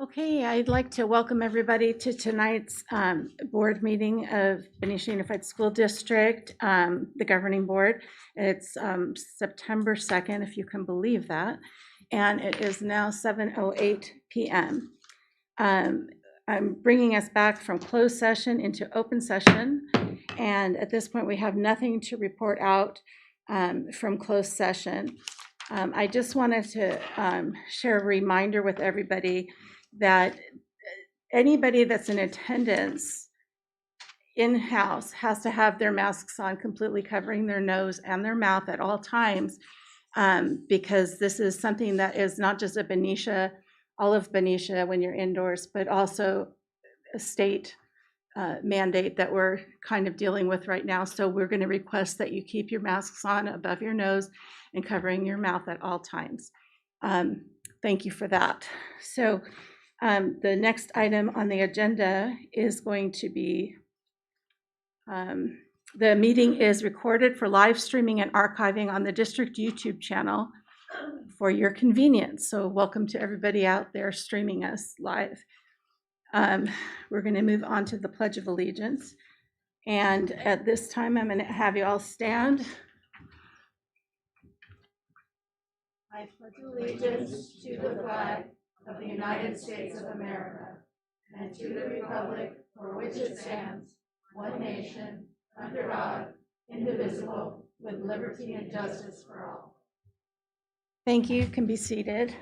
Okay, I'd like to welcome everybody to tonight's board meeting of Benicia Unified School District, the governing board. It's September 2nd, if you can believe that, and it is now 7:08 p.m. I'm bringing us back from closed session into open session, and at this point, we have nothing to report out from closed session. I just wanted to share a reminder with everybody that anybody that's in attendance in-house has to have their masks on, completely covering their nose and their mouth at all times, because this is something that is not just a Benicia, all of Benicia when you're indoors, but also a state mandate that we're kind of dealing with right now. So we're going to request that you keep your masks on above your nose and covering your mouth at all times. Thank you for that. So the next item on the agenda is going to be, the meeting is recorded for live streaming and archiving on the district YouTube channel for your convenience. So welcome to everybody out there streaming us live. We're going to move on to the Pledge of Allegiance. And at this time, I'm going to have you all stand. I pledge allegiance to the flag of the United States of America, and to the republic for which it stands, one nation, under God, indivisible, with liberty and justice for all. Thank you. You can be seated.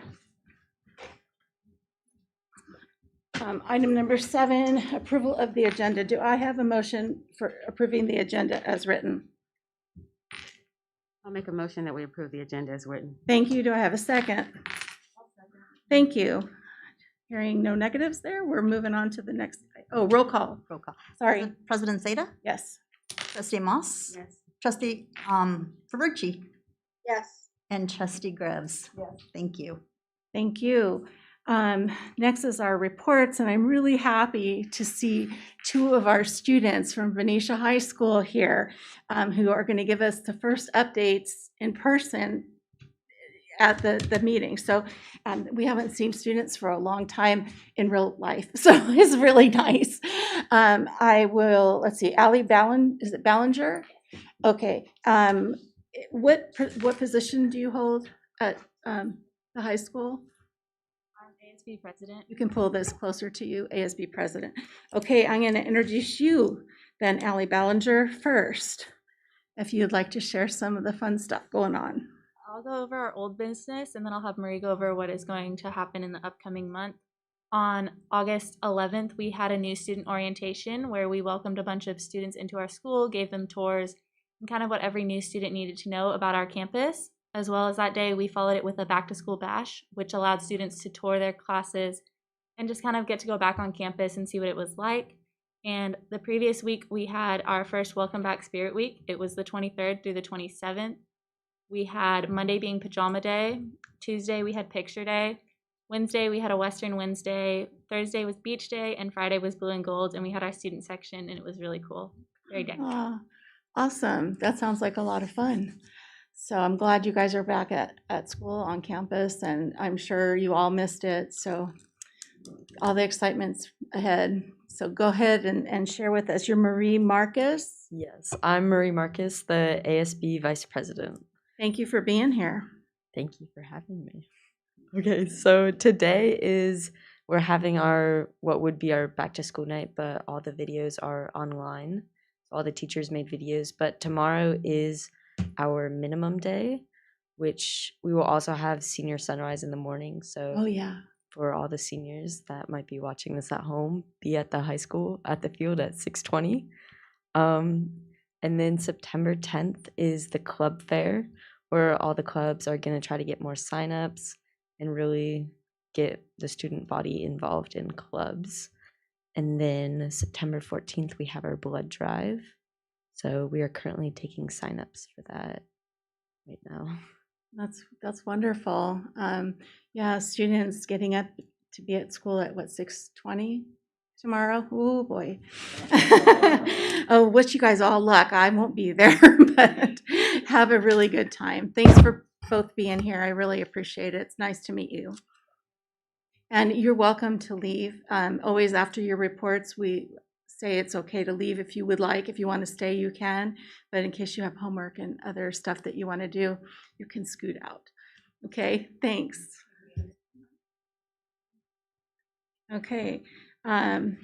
Item number 7, approval of the agenda. Do I have a motion for approving the agenda as written? I'll make a motion that we approve the agenda as written. Thank you. Do I have a second? Thank you. Hearing no negatives there, we're moving on to the next. Oh, roll call. Roll call. Sorry. President Zeta? Yes. Trustee Moss? Yes. Trustee Ferrucci? Yes. And Trustee Greaves? Yes. Thank you. Thank you. Next is our reports, and I'm really happy to see 2 of our students from Benicia High School here who are going to give us the first updates in person at the meeting. So we haven't seen students for a long time in real life, so it's really nice. I will, let's see, Allie is it Ballinger? Okay. What position do you hold at the high school? ASB president. You can pull this closer to you, ASB president. Okay, I'm going to introduce you then, Allie Ballinger, first, if you'd like to share some of the fun stuff going on. I'll go over our old business, and then I'll have Marie go over what is going to happen in the upcoming month. On August 11th, we had a new student orientation where we welcomed a bunch of students into our school, gave them tours, and kind of what every new student needed to know about our campus. As well as that day, we followed it with a back-to-school bash, which allowed students to tour their classes and just kind of get to go back on campus and see what it was like. And the previous week, we had our first Welcome Back Spirit Week. It was the 23rd through the 27th. We had Monday being Pajama Day. Tuesday, we had Picture Day. Wednesday, we had a Western Wednesday. Thursday was Beach Day, and Friday was Blue and Gold. And we had our student section, and it was really cool. Very decorated. Awesome. That sounds like a lot of fun. So I'm glad you guys are back at school on campus, and I'm sure you all missed it. So all the excitement's ahead. So go ahead and share with us. You're Marie Marcus. Yes, I'm Marie Marcus, the ASB Vice President. Thank you for being here. Thank you for having me. Okay, so today we're having what would be our back to school night, but all the videos are online. All the teachers made videos, but tomorrow is our minimum day, which we will also have senior sunrise in the morning. So Oh yeah. for all the seniors that might be watching this at home, be at the high school at the field at 6:20. And then September 10th is the club fair, where all the clubs are going to try to get more signups and really get the student body involved in clubs. And then September 14th, we have our blood drive. So we are currently taking signups for that right now. That's wonderful. Yeah, students getting up to be at school at what, 6:20 tomorrow? Oh boy. Oh, wish you guys all luck. I won't be there, but have a really good time. Thanks for both being here. I really appreciate it. It's nice to meet you. And you're welcome to leave. Always after your reports, we say it's okay to leave if you would like. If you want to stay, you can. But in case you have homework and other stuff that you want to do, you can scoot out. Okay, thanks. Okay,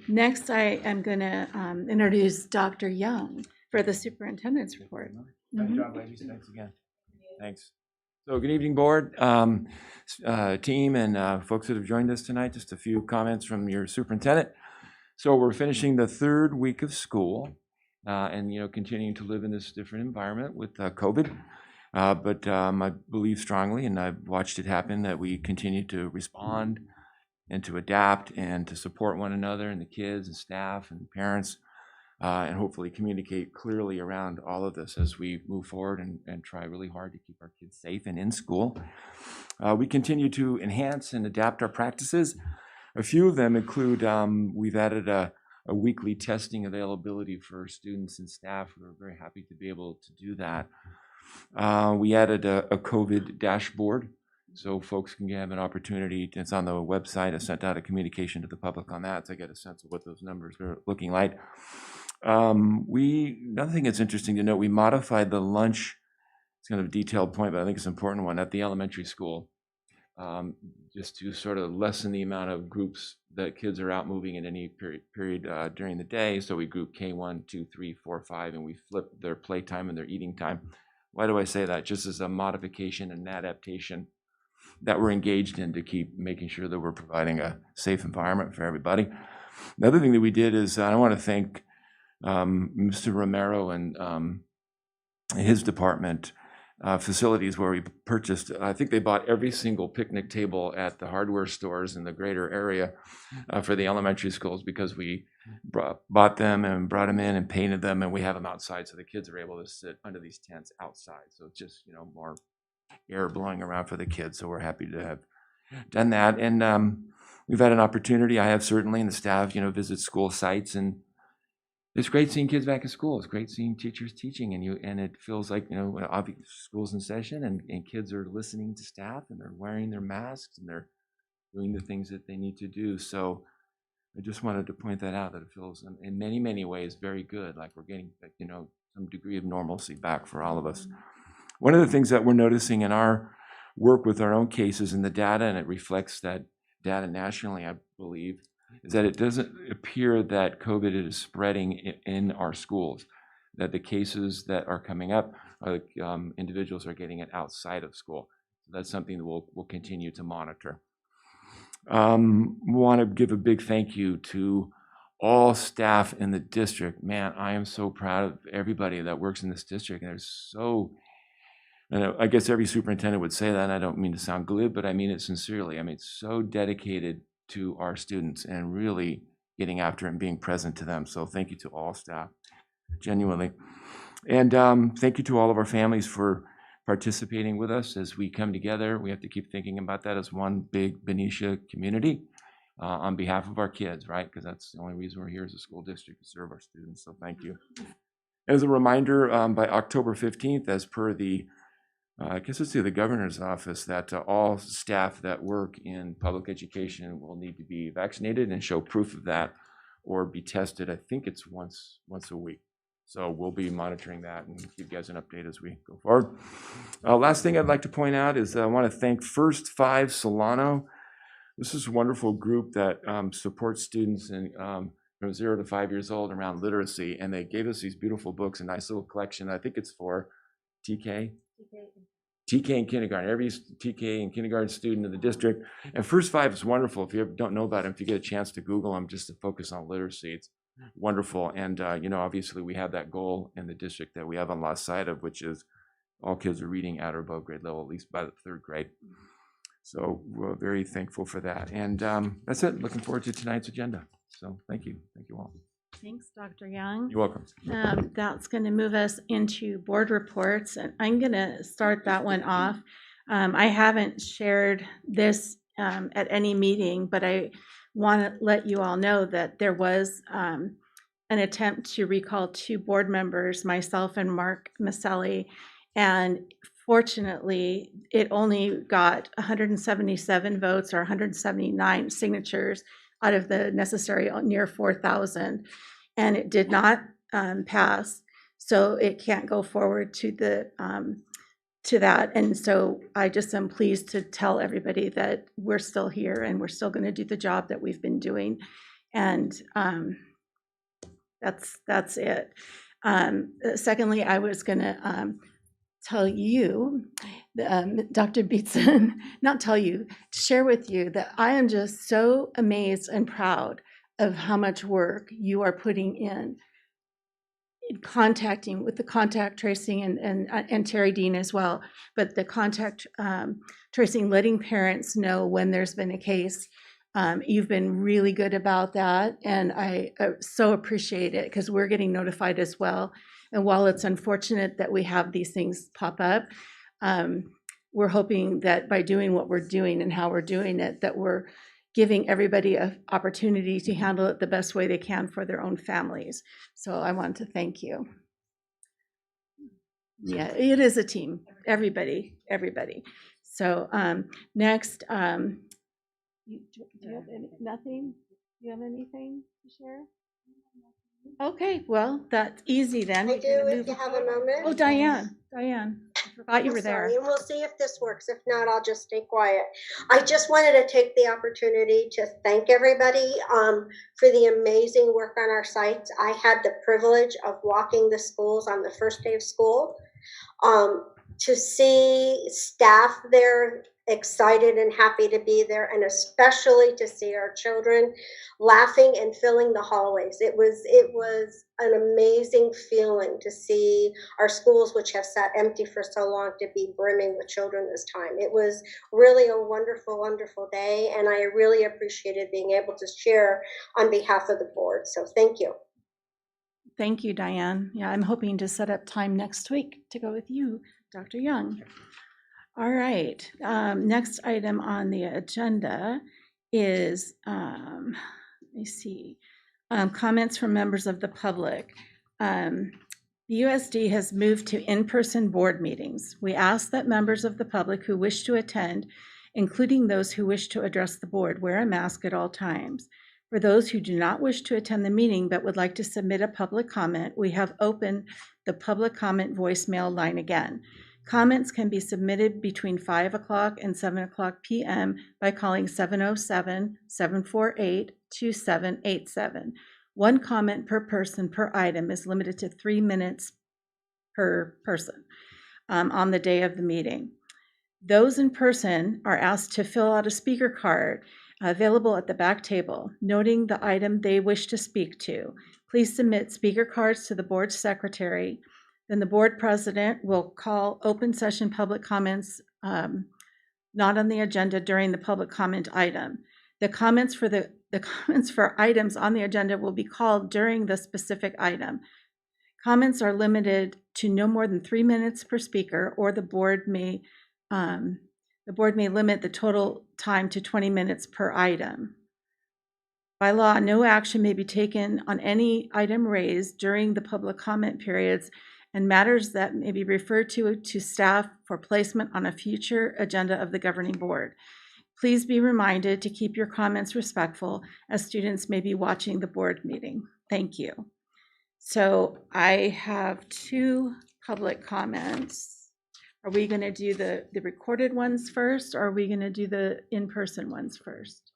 next I am going to introduce Dr. Young for the superintendent's report. Nice Mhm. job, ladies. Thanks again. Thanks. So good evening, board, team, and folks that have joined us tonight. Just a few comments from your superintendent. So we're finishing the third week of school, and continuing to live in this different environment with COVID. But I believe strongly, and I've watched it happen, that we continue to respond and to adapt and to support one another and the kids and staff and parents. And hopefully communicate clearly around all of this as we move forward and try really hard to keep our kids safe and in school. We continue to enhance and adapt our practices. A few of them include, we've added a weekly testing availability for students and staff. We're very happy to be able to do that. We added a COVID dashboard, so folks can have an opportunity. It's on the website. I sent out a communication to the public on that to get a sense of what those numbers are looking like. Another thing that's interesting to note, we modified the lunch. It's kind of a detailed point, but I think it's an important one at the elementary school, just to sort of lessen the amount of groups that kids are out moving in any period during the day. So we group K1, 2, 3, 4, 5, and we flip their playtime and their eating time. Why do I say that? Just as a modification and adaptation that we're engaged in to keep making sure that we're providing a safe environment for everybody. Another thing that we did is I want to thank Mr. Romero and his department facilities where we purchased, I think they bought every single picnic table at the hardware stores in the greater area for the elementary schools, because we bought them and brought them in and painted them, and we have them outside so the kids are able to sit under these tents outside. So it's just, more air blowing around for the kids. So we're happy to have done that. And we've had an opportunity, I have certainly, and the staff, visit school sites, and it's great seeing kids back in school. It's great seeing teachers teaching, and it feels like, obviously school's in session, and kids are listening to staff, and they're wearing their masks, and they're doing the things that they need to do. So I just wanted to point that out, that it feels in many, many ways very good, like we're getting, some degree of normalcy back for all of us. One of the things that we're noticing in our work with our own cases and the data, and it reflects that data nationally, I believe, is that it doesn't appear that COVID is spreading in our schools, that the cases that are coming up are individuals are getting it outside of school. So that's something that we'll continue to monitor. Want to give a big thank you to all staff in the district. Man, I am so proud of everybody that works in this district. And I guess every superintendent would say that, and I don't mean to sound glib, but I mean it sincerely. I mean, it's so dedicated to our students and really getting after it and being present to them. So thank you to all staff, genuinely. And thank you to all of our families for participating with us as we come together. We have to keep thinking about that as one big Benicia community on behalf of our kids, right? Because that's the only reason we're here as a school district, to serve our students. So thank you. As a reminder, by October 15th, as per the I guess it's through the governor's office, that all staff that work in public education will need to be vaccinated and show proof of that, or be tested. I think it's once a week. So we'll be monitoring that and give you guys an update as we go forward. Last thing I'd like to point out is I want to thank First 5 Solano. This is a wonderful group that supports students from 0 to 5 years old around literacy, and they gave us these beautiful books, a nice little collection. I think it's for TK in kindergarten, every TK and kindergarten student in the district. And First 5 is wonderful. If you don't know about them, if you get a chance to Google them, just to focus on literacy, it's wonderful. And obviously we have that goal in the district that we haven't lost sight of, which is all kids are reading at or above grade level, at least by the 3rd grade. So we're very thankful for that. And that's it. Looking forward to tonight's agenda. So thank you all. Thanks, Dr. Young. You're welcome. That's going to move us into board reports, and I'm going to start that one off. I haven't shared this at any meeting, but I want to let you all know that there was an attempt to recall 2 board members, myself and Mark Maselli, and Unfortunately, it only got 177 votes or 179 signatures out of the necessary near 4,000, and it did not pass. So it can't go forward to the to that. And so I just am pleased to tell everybody that we're still here and we're still going to do the job that we've been doing. And that's it. Secondly, I was going to tell you, Dr. Beatson, not tell you, share with you that I am just so amazed and proud of how much work you are putting in contacting with the contact tracing and Terry Dean as well, but the contact tracing, letting parents know when there's been a case. You've been really good about that, and I so appreciate it because we're getting notified as well. And while it's unfortunate that we have these things pop up, we're hoping that by doing what we're doing and how we're doing it, that we're giving everybody an opportunity to handle it the best way they can for their own families. So I want to thank you. Yeah, it is a team, everybody. So next, do you have nothing? Do you have anything to share? Okay, well, that's easy then. I We're gonna do, move if you have a forward. moment. Oh, Diane, I forgot you I'm were there. sorry, and we'll see if this works. If not, I'll just stay quiet. I just wanted to take the opportunity to thank everybody for the amazing work on our sites. I had the privilege of walking the schools on the first day of school. To see staff there excited and happy to be there, and especially to see our children laughing and filling the hallways. It was an amazing feeling to see our schools, which have sat empty for so long, to be brimming with children this time. It was really a wonderful, wonderful day, and I really appreciated being able to share on behalf of the board. So thank you. Thank you, Diane. Yeah, I'm hoping to set up time next week to go with you, Dr. Young. All right, next item on the agenda is, let me see, comments from members of the public. The USD has moved to in-person board meetings. We ask that members of the public who wish to attend, including those who wish to address the board, wear a mask at all times. For those who do not wish to attend the meeting but would like to submit a public comment, we have opened the public comment voicemail line again. Comments can be submitted between 5 o'clock and 7 o'clock p.m. by calling 707-748-2787. One comment per person per item is limited to 3 minutes per person on the day of the meeting. Those in person are asked to fill out a speaker card available at the back table, noting the item they wish to speak to. Please submit speaker cards to the board secretary. Then the board president will call open session public comments not on the agenda during the public comment item. The comments for items on the agenda will be called during the specific item. Comments are limited to no more than 3 minutes per speaker, or the board may limit the total time to 20 minutes per item. By law, no action may be taken on any item raised during the public comment periods, and matters that may be referred to staff for placement on a future agenda of the governing board. Please be reminded to keep your comments respectful, as students may be watching the board meeting. Thank you. So I have 2 public comments. Are we going to do the recorded ones first, or are we going to do the in-person ones first?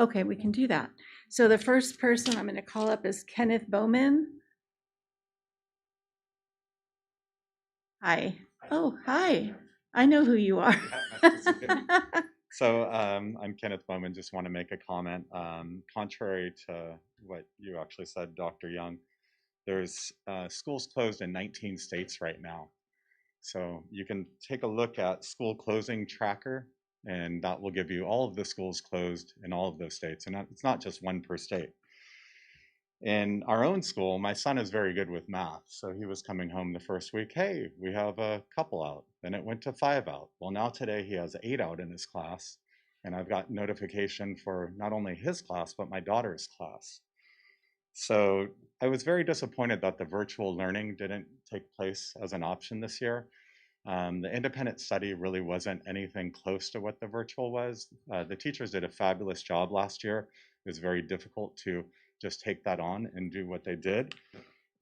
Okay, we can do that. So the first person I'm going to call up is Kenneth Bowman. Hi. Oh, hi. I know who you are. So I'm Kenneth Bowman. Just want to make a comment. Contrary to what you actually said, Dr. Young, there's schools closed in 19 states right now. So you can take a look at school closing tracker, and that will give you all of the schools closed in all of those states. And it's not just one per state. In our own school, my son is very good with math. So he was coming home the first week, hey, we have a couple out. Then it went to 5 out. Well, now today he has 8 out in his class. And I've got notification for not only his class, but my daughter's class. So I was very disappointed that the virtual learning didn't take place as an option this year. The independent study really wasn't anything close to what the virtual was. The teachers did a fabulous job last year. It was very difficult to just take that on and do what they did.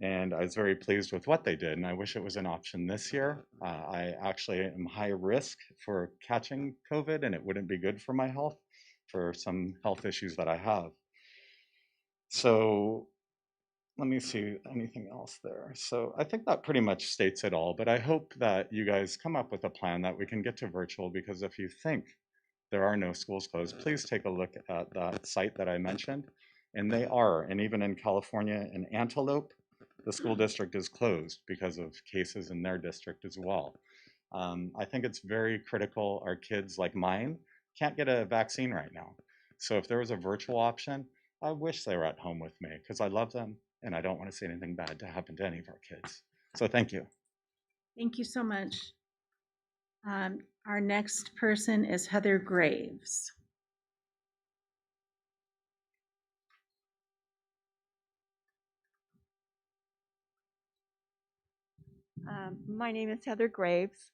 And I was very pleased with what they did, and I wish it was an option this year. I actually am high risk for catching COVID, and it wouldn't be good for my health, for some health issues that I have. So let me see anything else there. So I think that pretty much states it all, but I hope that you guys come up with a plan that we can get to virtual, because if you think there are no schools closed, please take a look at that site that I mentioned. And they are, and even in California, in Antelope, the school district is closed because of cases in their district as well. I think it's very critical. Our kids like mine can't get a vaccine right now. So if there was a virtual option, I wish they were at home with me, because I love them and I don't want to see anything bad to happen to any of our kids. So thank you. Thank you so much. Our next person is Heather Graves. My name is Heather Graves.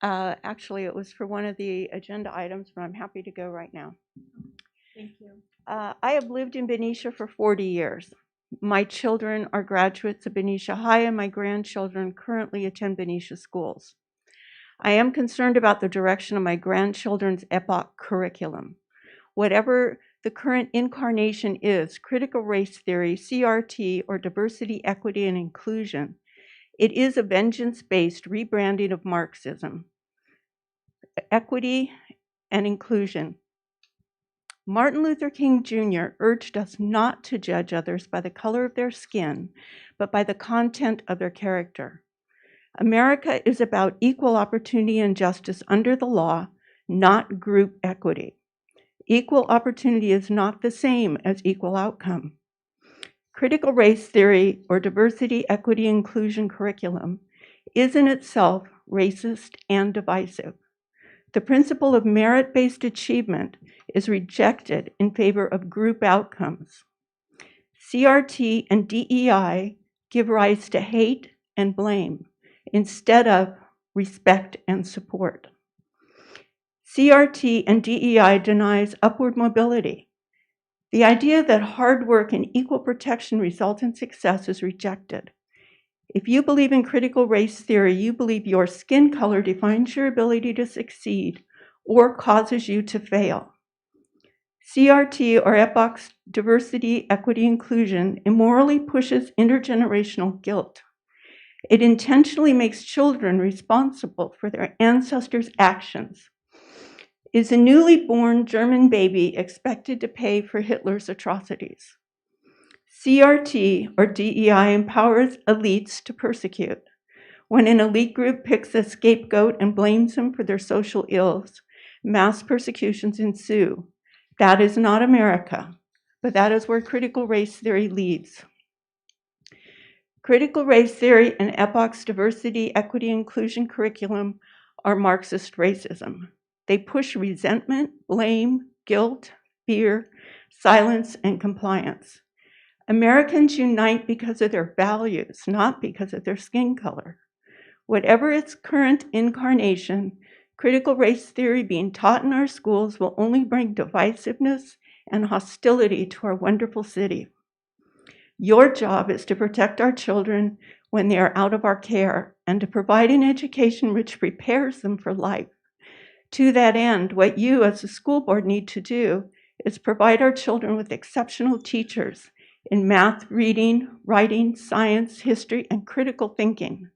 Actually, it was for one of the agenda items, but I'm happy to go right now. Thank you. I have lived in Benicia for 40 years. My children are graduates of Benicia High, and my grandchildren currently attend Benicia schools. I am concerned about the direction of my grandchildren's EPOC curriculum. Whatever the current incarnation is, critical race theory, CRT, or diversity, equity, and inclusion, it is a vengeance-based rebranding of Marxism, equity, and inclusion. Martin Luther King Jr. urged us not to judge others by the color of their skin, but by the content of their character. America is about equal opportunity and justice under the law, not group equity. Equal opportunity is not the same as equal outcome. Critical race theory, or diversity, equity, inclusion curriculum, is in itself racist and divisive. The principle of merit-based achievement is rejected in favor of group outcomes. CRT and DEI give rise to hate and blame instead of respect and support. CRT and DEI denies upward mobility. The idea that hard work and equal protection result in success is rejected. If you believe in critical race theory, you believe your skin color defines your ability to succeed or causes you to fail. CRT, or EPOC's diversity, equity, inclusion, immorally pushes intergenerational guilt. It intentionally makes children responsible for their ancestors' actions. Is a newly born German baby expected to pay for Hitler's atrocities? CRT, or DEI, empowers elites to persecute. When an elite group picks a scapegoat and blames them for their social ills, mass persecutions ensue. That is not America, but that is where critical race theory leads. Critical race theory and EPOC's diversity, equity, inclusion curriculum are Marxist racism. They push resentment, blame, guilt, fear, silence, and compliance. Americans unite because of their values, not because of their skin color. Whatever its current incarnation, critical race theory being taught in our schools will only bring divisiveness and hostility to our wonderful city. Your job is to protect our children when they are out of our care and to provide an education which prepares them for life. To that end, what you as a school board need to do is provide our children with exceptional teachers in math, reading, writing, science, history, and critical thinking.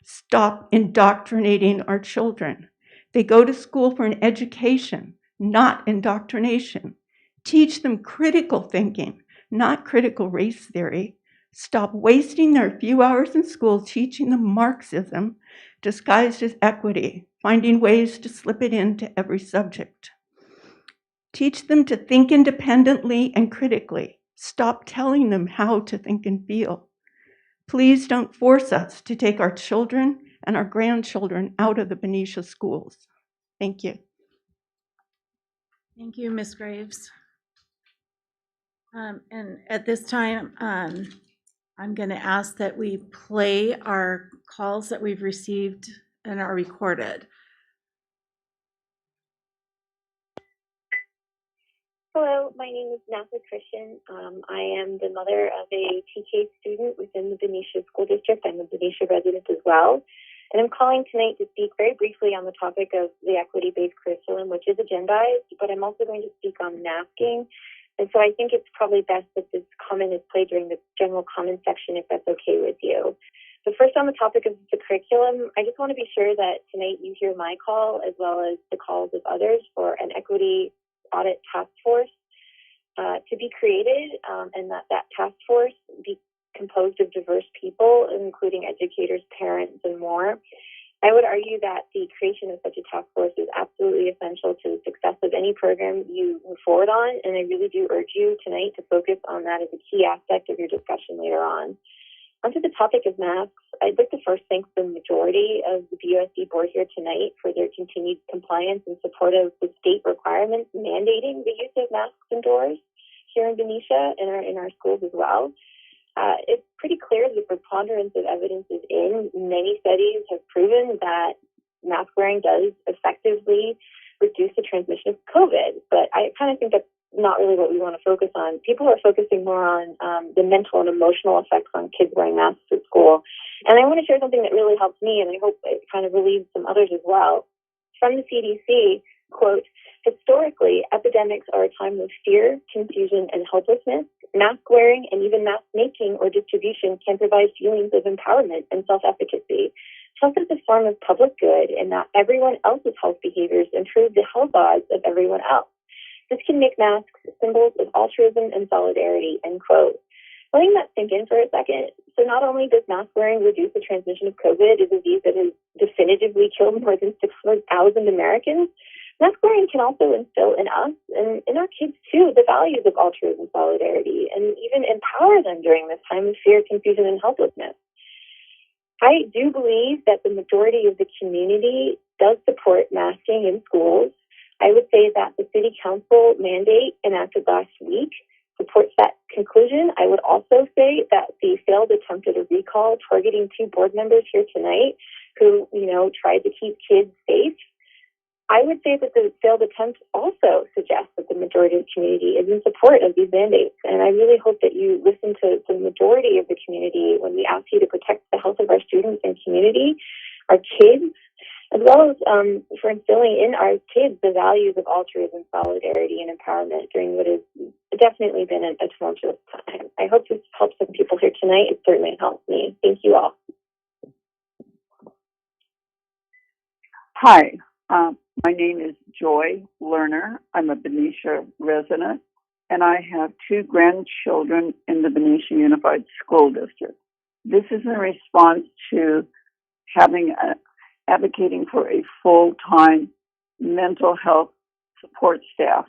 Stop indoctrinating our children. They go to school for an education, not indoctrination. Teach them critical thinking, not critical race theory. Stop wasting their few hours in school teaching them Marxism disguised as equity, finding ways to slip it into every subject. Teach them to think independently and critically. Stop telling them how to think and feel. Please don't force us to take our children and our grandchildren out of the Benicia schools. Thank you. Thank you, Ms. Graves. And at this time, I'm going to ask that we play our calls that we've received and are recorded. Hello, my name is Nasa Christian. I am the mother of a TK student within the Benicia School District. I'm a Benicia resident as well. And I'm calling tonight to speak very briefly on the topic of the equity-based curriculum, which is agendized, but I'm also going to speak on masking. And so I think it's probably best that this comment is played during the general comment section, if that's okay with you. But first, on the topic of the curriculum, I just want to be sure that tonight you hear my call as well as the calls of others for an equity audit task force to be created, and that task force be composed of diverse people, including educators, parents, and more. I would argue that the creation of such a task force is absolutely essential to the success of any program you move forward on, and I really do urge you tonight to focus on that as a key aspect of your discussion later on. Onto the topic of masks, I'd like to first thank the majority of the BUSD board here tonight for their continued compliance and support of the state requirements mandating the use of masks indoors here in Benicia and in our schools as well. It's pretty clear the preponderance of evidence is in. Many studies have proven that mask wearing does effectively reduce the transmission of COVID, but I kind of think that's not really what we want to focus on. People are focusing more on the mental and emotional effects on kids wearing masks at school. And I want to share something that really helped me, and I hope it kind of relieves some others as well. From the CDC, quote, historically, epidemics are a time of fear, confusion, and helplessness. Mask wearing and even mask making or distribution can provide feelings of empowerment and self-efficacy. Health is a form of public good, and that everyone else's health behaviors improve the health odds of everyone else. This can make masks symbols of altruism and solidarity, end quote. Letting that sink in for a second. So not only does mask wearing reduce the transmission of COVID, a disease that has definitively killed more than 600,000 Americans, mask wearing can also instill in us and in our kids too the values of altruism, solidarity, and even empower them during this time of fear, confusion, and helplessness. I do believe that the majority of the community does support masking in schools. I would say that the City Council mandate enacted last week supports that conclusion. I would also say that the failed attempt at a recall targeting 2 board members here tonight who, tried to keep kids safe, I would say that the failed attempt also suggests that the majority of the community is in support of these mandates. And I really hope that you listen to the majority of the community when we ask you to protect the health of our students and community, our kids, as well as for instilling in our kids the values of altruism, solidarity, and empowerment during what has definitely been a tumultuous time. I hope this helps some people here tonight. It certainly helped me. Thank you all. Hi, my name is Joy Lerner. I'm a Benicia resident, and I have 2 grandchildren in the Benicia Unified School District. This is in response to advocating for a full-time mental health support staff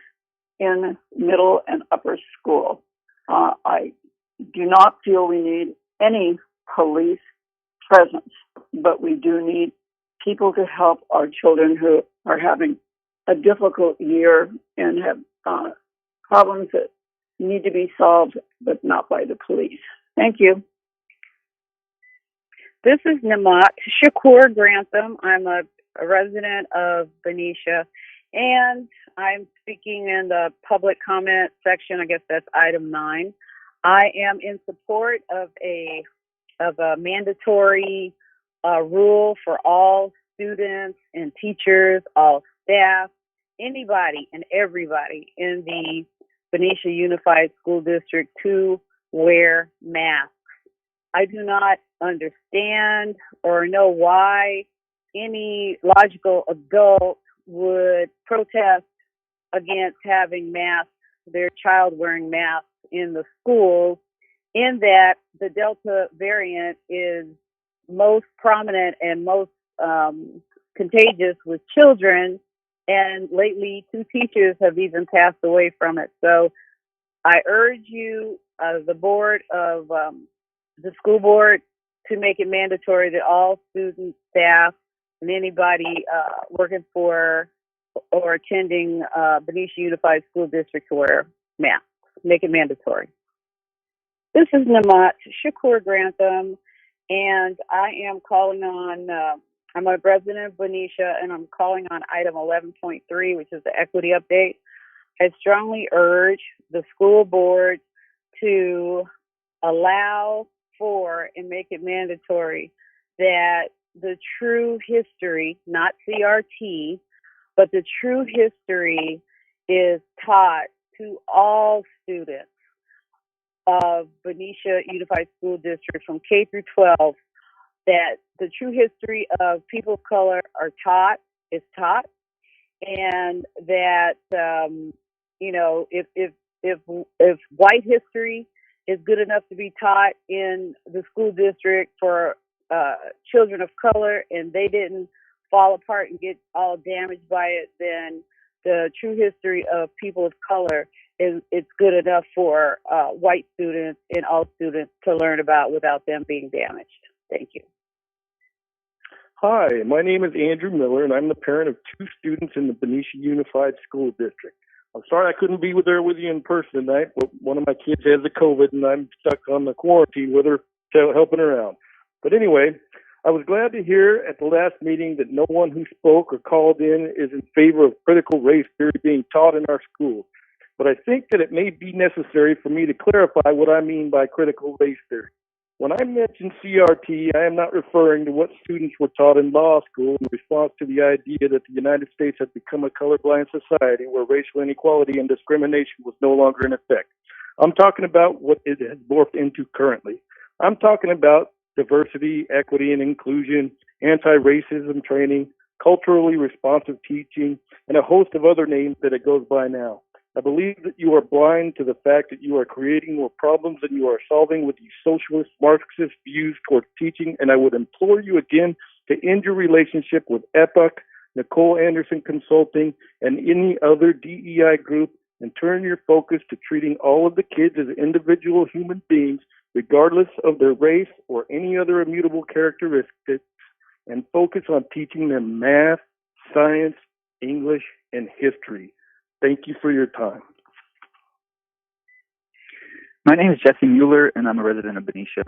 in middle and upper school. I do not feel we need any police presence, but we do need people to help our children who are having a difficult year and have problems that need to be solved, but not by the police. Thank you. This is Namat Shakur Grantham. I'm a resident of Benicia, and I'm speaking in the public comment section. I guess that's item 9. I am in support of a mandatory rule for all students and teachers, all staff, anybody and everybody in the Benicia Unified School District to wear masks. I do not understand or know why any logical adult would protest against having their child wearing masks in the schools, in that the Delta variant is most prominent and most contagious with children, and lately 2 teachers have even passed away from it. So I urge you, the board of the school board, to make it mandatory that all students, staff, and anybody working for or attending Benicia Unified School District to wear masks. Make it mandatory. This is Namat Shakur Grantham, and I am calling on I'm a resident of Benicia, and I'm calling on item 11.3, which is the equity update. I strongly urge the school board to allow for and make it mandatory that the true history, not CRT, but the true history is taught to all students of Benicia Unified School District from K through 12, that the true history of people of color is taught, and that, if white history is good enough to be taught in the school district for children of color and they didn't fall apart and get all damaged by it, then the true history of people of color it's good enough for white students and all students to learn about without them being damaged. Thank you. Hi, my name is Andrew Miller, and I'm the parent of 2 students in the Benicia Unified School District. I'm sorry I couldn't be there with you in person tonight, but one of my kids has the COVID, and I'm stuck on the quarantine with her, helping her out. But anyway, I was glad to hear at the last meeting that no one who spoke or called in is in favor of critical race theory being taught in our schools. But I think that it may be necessary for me to clarify what I mean by critical race theory. When I mention CRT, I am not referring to what students were taught in law school in response to the idea that the United States had become a colorblind society where racial inequality and discrimination was no longer in effect. I'm talking about what it has morphed into currently. I'm talking about diversity, equity, and inclusion, anti-racism training, culturally responsive teaching, and a host of other names that it goes by now. I believe that you are blind to the fact that you are creating more problems than you are solving with these socialist, Marxist views towards teaching, and I would implore you again to end your relationship with EPUC, Nicole Anderson Consulting, and any other DEI group and turn your focus to treating all of the kids as individual human beings, regardless of their race or any other immutable characteristics, and focus on teaching them math, science, English, and history. Thank you for your time. My name is Jesse Mueller, and I'm a resident of Benicia.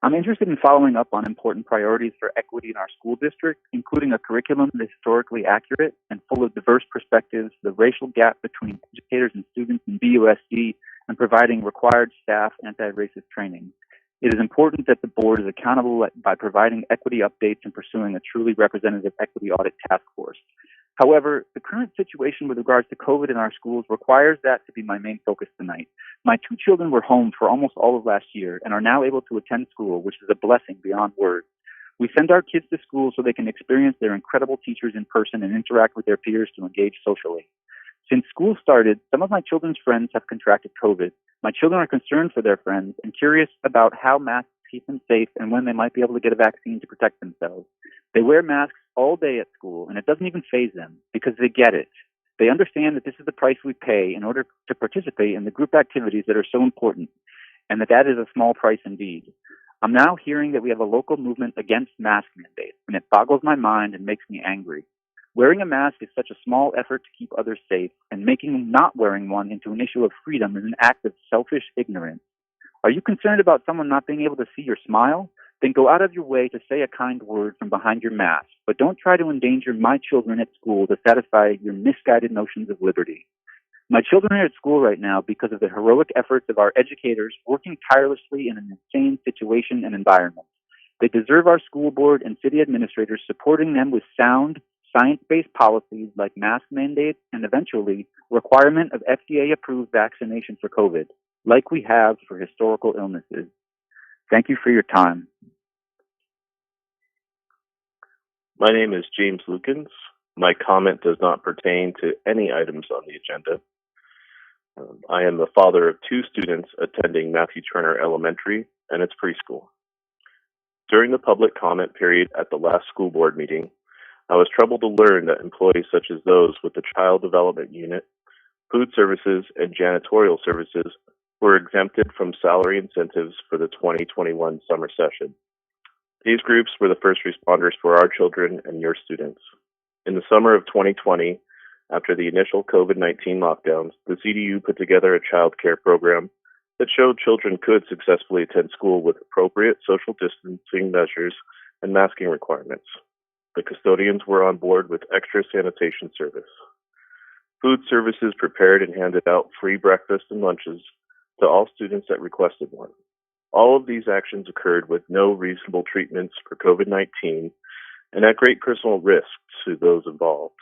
I'm interested in following up on important priorities for equity in our school district, including a curriculum that is historically accurate and full of diverse perspectives, the racial gap between educators and students in BUSD, and providing required staff anti-racist training. It is important that the board is accountable by providing equity updates and pursuing a truly representative equity audit task force. However, the current situation with regards to COVID in our schools requires that to be my main focus tonight. My 2 children were home for almost all of last year and are now able to attend school, which is a blessing beyond words. We send our kids to school so they can experience their incredible teachers in person and interact with their peers to engage socially. Since school started, some of my children's friends have contracted COVID. My children are concerned for their friends and curious about how masks keep them safe and when they might be able to get a vaccine to protect themselves. They wear masks all day at school, and it doesn't even faze them because they get it. They understand that this is the price we pay in order to participate in the group activities that are so important, and that is a small price indeed. I'm now hearing that we have a local movement against mask mandates, and it boggles my mind and makes me angry. Wearing a mask is such a small effort to keep others safe, and making not wearing one into an issue of freedom is an act of selfish ignorance. Are you concerned about someone not being able to see your smile? Then go out of your way to say a kind word from behind your mask, but don't try to endanger my children at school to satisfy your misguided notions of liberty. My children are at school right now because of the heroic efforts of our educators working tirelessly in an insane situation and environment. They deserve our school board and city administrators supporting them with sound, science-based policies like mask mandates and eventually requirement of FDA-approved vaccination for COVID, like we have for historical illnesses. Thank you for your time. My name is James Lukens. My comment does not pertain to any items on the agenda. I am the father of 2 students attending Matthew Turner Elementary and its preschool. During the public comment period at the last school board meeting, I was troubled to learn that employees such as those with the Child Development Unit, Food Services, and Janitorial Services were exempted from salary incentives for the 2021 summer session. These groups were the first responders for our children and your students. In the summer of 2020, after the initial COVID-19 lockdowns, the CDU put together a child care program that showed children could successfully attend school with appropriate social distancing measures and masking requirements. The custodians were on board with extra sanitation service. Food services prepared and handed out free breakfast and lunches to all students that requested one. All of these actions occurred with no reasonable treatments for COVID-19 and at great personal risk to those involved.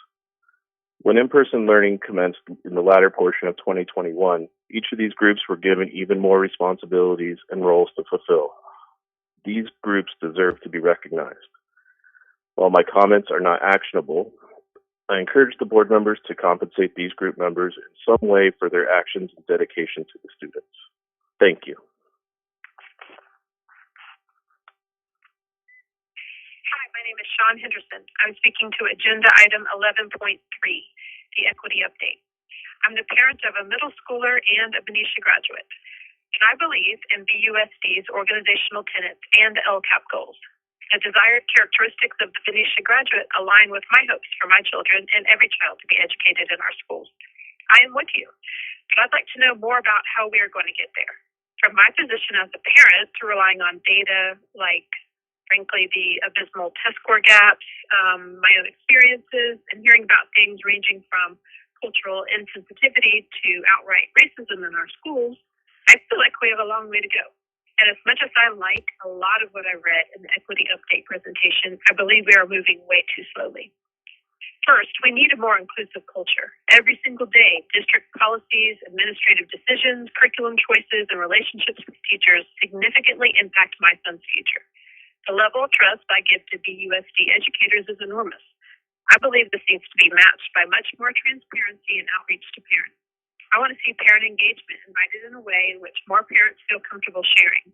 When in-person learning commenced in the latter portion of 2021, each of these groups were given even more responsibilities and roles to fulfill. These groups deserve to be recognized. While my comments are not actionable, I encourage the board members to compensate these group members in some way for their actions and dedication to the students. Thank you. Hi, my name is Sean Henderson. I'm speaking to agenda item 11.3, the equity update. I'm the parent of a middle schooler and a Benicia graduate, and I believe in BUSD's organizational tenets and the LCAP goals. The desired characteristics of the Benicia graduate align with my hopes for my children and every child to be educated in our schools. I am with you, but I'd like to know more about how we are going to get there. From my position as a parent, to relying on data like, frankly, the abysmal test score gaps, my own experiences, and hearing about things ranging from cultural insensitivity to outright racism in our schools, I feel like we have a long way to go. And as much as I like a lot of what I read in the equity update presentation, I believe we are moving way too slowly. First, we need a more inclusive culture. Every single day, district policies, administrative decisions, curriculum choices, and relationships with teachers significantly impact my son's future. The level of trust I give to BUSD educators is enormous. I believe this needs to be matched by much more transparency and outreach to parents. I want to see parent engagement invited in a way in which more parents feel comfortable sharing.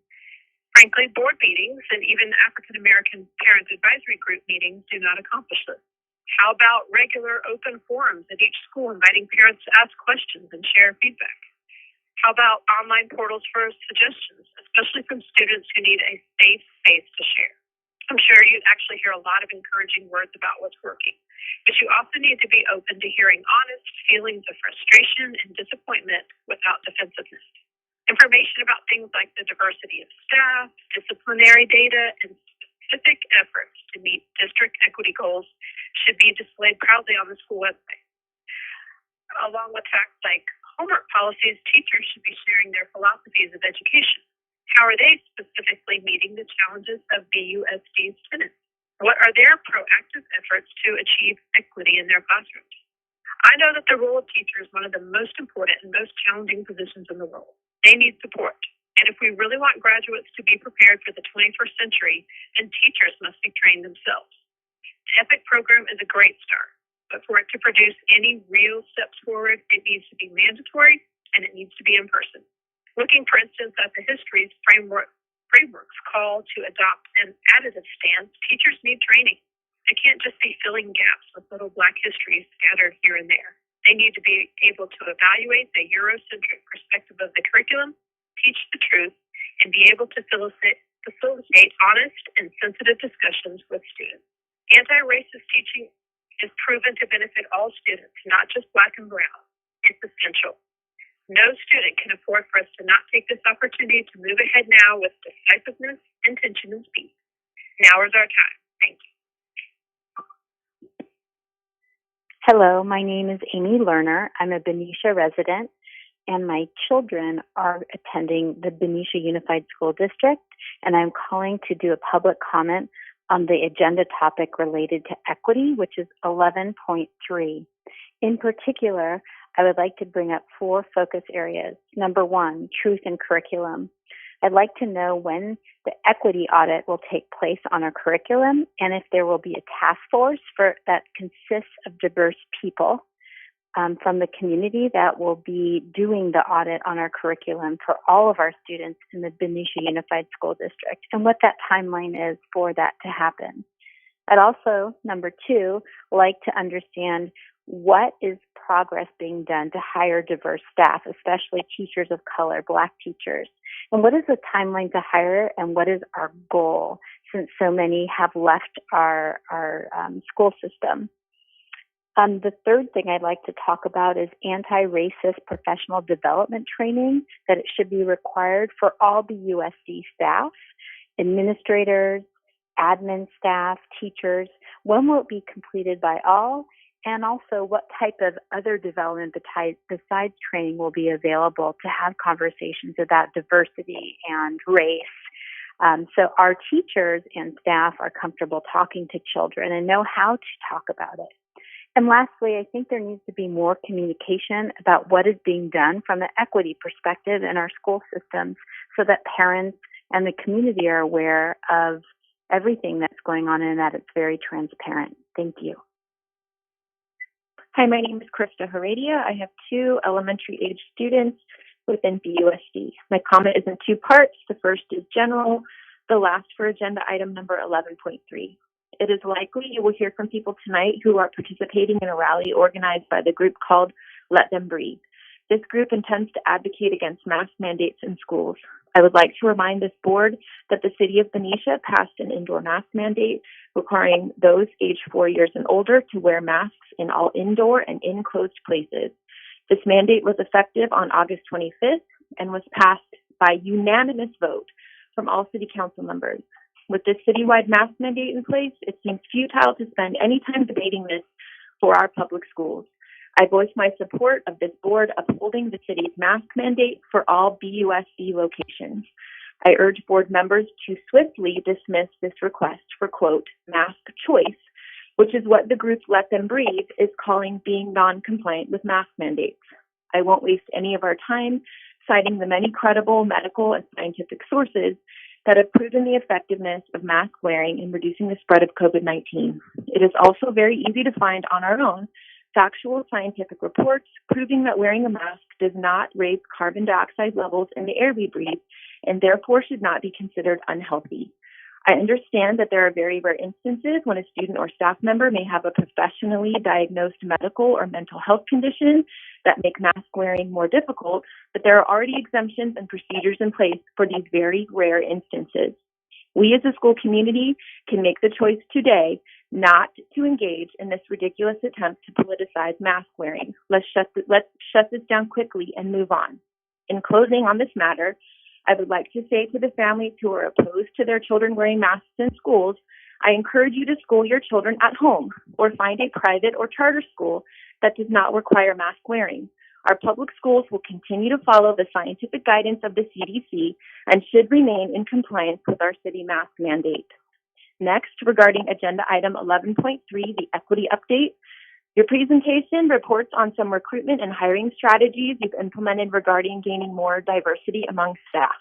Frankly, board meetings and even African American Parent Advisory Group meetings do not accomplish this. How about regular open forums at each school inviting parents to ask questions and share feedback? How about online portals for suggestions, especially from students who need a safe space to share? I'm sure you actually hear a lot of encouraging words about what's working, but you also need to be open to hearing honest feelings of frustration and disappointment without defensiveness. Information about things like the diversity of staff, disciplinary data, and specific efforts to meet district equity goals should be displayed proudly on the school website. Along with facts like homework policies, teachers should be sharing their philosophies of education. How are they specifically meeting the challenges of BUSD's tenants? What are their proactive efforts to achieve equity in their classrooms? I know that the role of teacher is one of the most important and most challenging positions in the world. They need support. And if we really want graduates to be prepared for the 21st century, then teachers must be trained themselves. The EPIC program is a great start, but for it to produce any real steps forward, it needs to be mandatory and it needs to be in person. Looking, for instance, at the histories frameworks call to adopt an additive stance, teachers need training. They can't just be filling gaps with little Black histories scattered here and there. They need to be able to evaluate the Eurocentric perspective of the curriculum, teach the truth, and be able to facilitate honest and sensitive discussions with students. Anti-racist teaching is proven to benefit all students, not just Black and brown. It's essential. No student can afford for us to not take this opportunity to move ahead now with decisiveness, intention, and speed. Now is our time. Thank you. Hello, my name is Amy Lerner. I'm a Benicia resident, and my children are attending the Benicia Unified School District, and I'm calling to do a public comment on the agenda topic related to equity, which is 11.3. In particular, I would like to bring up 4 focus areas. Number 1, truth in curriculum. I'd like to know when the equity audit will take place on our curriculum and if there will be a task force that consists of diverse people from the community that will be doing the audit on our curriculum for all of our students in the Benicia Unified School District and what that timeline is for that to happen. I'd also, number 2, like to understand what is progress being done to hire diverse staff, especially teachers of color, Black teachers? And what is the timeline to hire and what is our goal since so many have left our school system? The third thing I'd like to talk about is anti-racist professional development training, that it should be required for all BUSD staff, administrators, admin staff, teachers. When will it be completed by all? And also, what type of other development besides training will be available to have conversations about diversity and race, so our teachers and staff are comfortable talking to children and know how to talk about it. And lastly, I think there needs to be more communication about what is being done from the equity perspective in our school systems so that parents and the community are aware of everything that's going on and that it's very transparent. Thank you. Hi, my name is Krista Heredia. I have 2 elementary age students within BUSD. My comment is in 2 parts. The first is general, the last for agenda item number 11.3. It is likely you will hear from people tonight who are participating in a rally organized by the group called Let Them Breathe. This group intends to advocate against mask mandates in schools. I would like to remind this board that the city of Benicia passed an indoor mask mandate requiring those aged 4 years and older to wear masks in all indoor and enclosed places. This mandate was effective on August 25th and was passed by unanimous vote from all city council members. With this citywide mask mandate in place, it seems futile to spend any time debating this for our public schools. I voice my support of this board upholding the city's mask mandate for all BUSD locations. I urge board members to swiftly dismiss this request for, quote, mask choice, which is what the group Let Them Breathe is calling being non-compliant with mask mandates. I won't waste any of our time citing the many credible medical and scientific sources that have proven the effectiveness of mask wearing in reducing the spread of COVID-19. It is also very easy to find on our own factual scientific reports proving that wearing a mask does not raise carbon dioxide levels in the air we breathe and therefore should not be considered unhealthy. I understand that there are very rare instances when a student or staff member may have a professionally diagnosed medical or mental health condition that make mask wearing more difficult, but there are already exemptions and procedures in place for these very rare instances. We as a school community can make the choice today not to engage in this ridiculous attempt to politicize mask wearing. Let's shut this down quickly and move on. In closing on this matter, I would like to say to the families who are opposed to their children wearing masks in schools, I encourage you to school your children at home or find a private or charter school that does not require mask wearing. Our public schools will continue to follow the scientific guidance of the CDC and should remain in compliance with our city mask mandate. Next, regarding agenda item 11.3, the equity update. Your presentation reports on some recruitment and hiring strategies you've implemented regarding gaining more diversity among staff.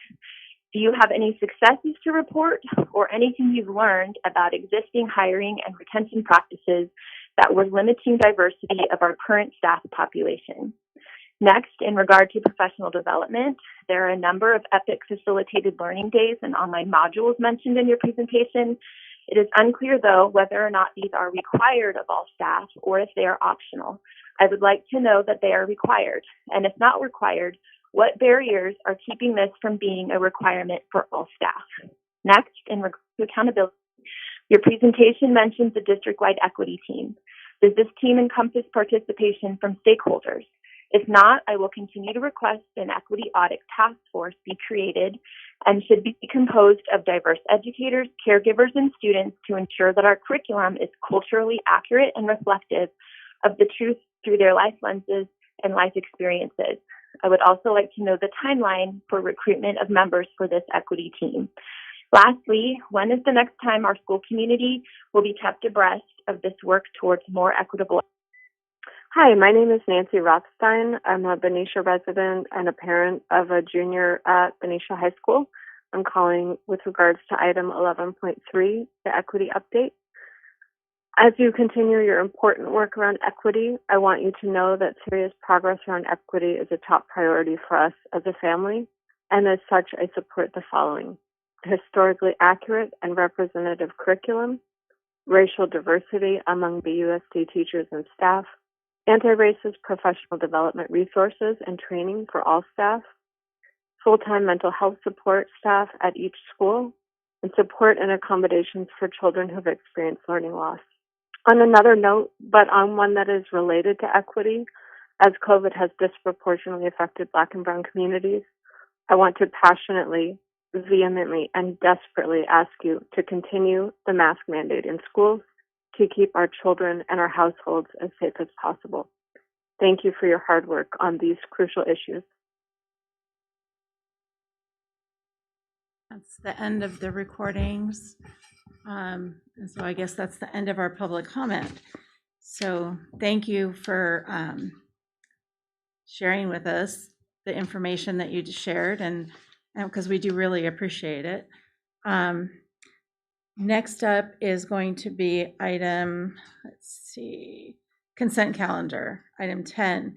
Do you have any successes to report or anything you've learned about existing hiring and retention practices that were limiting diversity of our current staff population? Next, in regard to professional development, there are a number of EPIC facilitated learning days and online modules mentioned in your presentation. It is unclear, though, whether or not these are required of all staff or if they are optional. I would like to know that they are required, and if not required, what barriers are keeping this from being a requirement for all staff? Next, in regard to accountability, your presentation mentions the district-wide equity team. Does this team encompass participation from stakeholders? If not, I will continue to request an equity audit task force be created and should be composed of diverse educators, caregivers, and students to ensure that our curriculum is culturally accurate and reflective of the truth through their life lenses and life experiences. I would also like to know the timeline for recruitment of members for this equity team. Lastly, when is the next time our school community will be kept abreast of this work towards more equitable? Hi, my name is Nancy Rothstein. I'm a Benicia resident and a parent of a junior at Benicia High School. I'm calling with regards to item 11.3, the equity update. As you continue your important work around equity, I want you to know that serious progress around equity is a top priority for us as a family, and as such, I support the following: historically accurate and representative curriculum, racial diversity among BUSD teachers and staff, anti-racist professional development resources and training for all staff, full-time mental health support staff at each school, and support and accommodations for children who have experienced learning loss. On another note, but on one that is related to equity, as COVID has disproportionately affected Black and Brown communities, I want to passionately, vehemently, and desperately ask you to continue the mask mandate in schools to keep our children and our households as safe as possible. Thank you for your hard work on these crucial issues. That's the end of the recordings. And so I guess that's the end of our public comment. So thank you for sharing with us the information that you just shared, and because we do really appreciate it. Next up is going to be item, let's see, consent calendar, item 10.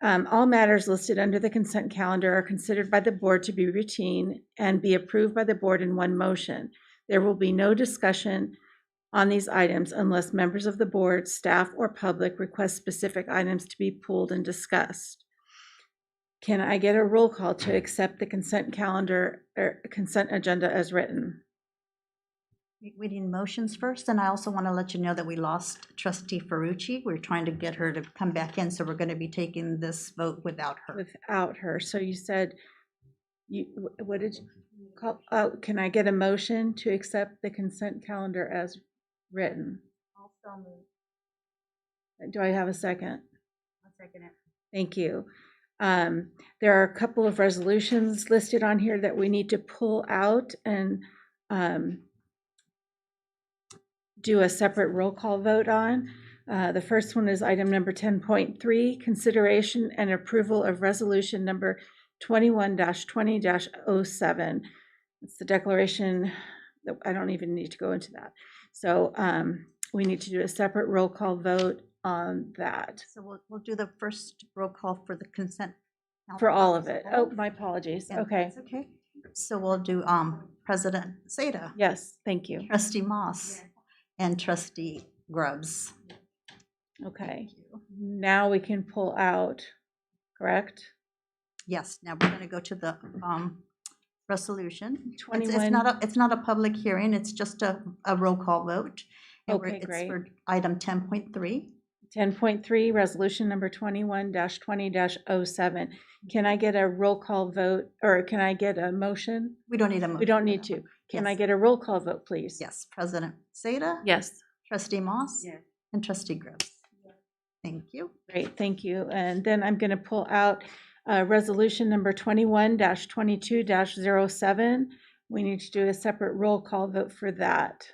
All matters listed under the consent calendar are considered by the board to be routine and be approved by the board in one motion. There will be no discussion on these items unless members of the board, staff, or public request specific items to be pulled and discussed. Can I get a roll call to accept the consent calendar or consent agenda as written? We need motions first, and I also want to let you know that we lost Trustee Ferrucci. We're trying to get her to come back in, so we're going to be taking this vote without her. Without her. So you said, what did you call? Oh, can I get a motion to accept the consent calendar as written? Also move. Do I have a second? I'll second it. Thank you. There are a couple of resolutions listed on here that we need to pull out and do a separate roll call vote on. The first one is item number 10.3, consideration and approval of resolution number 21-20-07. It's the declaration that I don't even need to go into that. So we need to do a separate roll call vote on that. So we'll do the first roll call for the consent. For all of it. Oh, my apologies. Yeah, Okay. that's okay. So we'll do President Seda. Yes, thank you. Trustee Moss. And Trustee Grubbs. Okay. Now we can pull out, correct? Yes, now we're going to go to the resolution. 21. It's not a public hearing, it's just a roll call vote. And Okay, great. It's for item 10.3. 10.3, resolution number 21-20-07. Can I get a roll call vote, or can I get a motion? We don't need a motion. We don't need to. Can I get a roll call vote, please? Yes, President Seda. Yes. Trustee Moss. Yes. And Trustee Grubbs. Yes. Thank you. Great, thank you. And then I'm going to pull out resolution number 21-22-07. We need to do a separate roll call vote for that.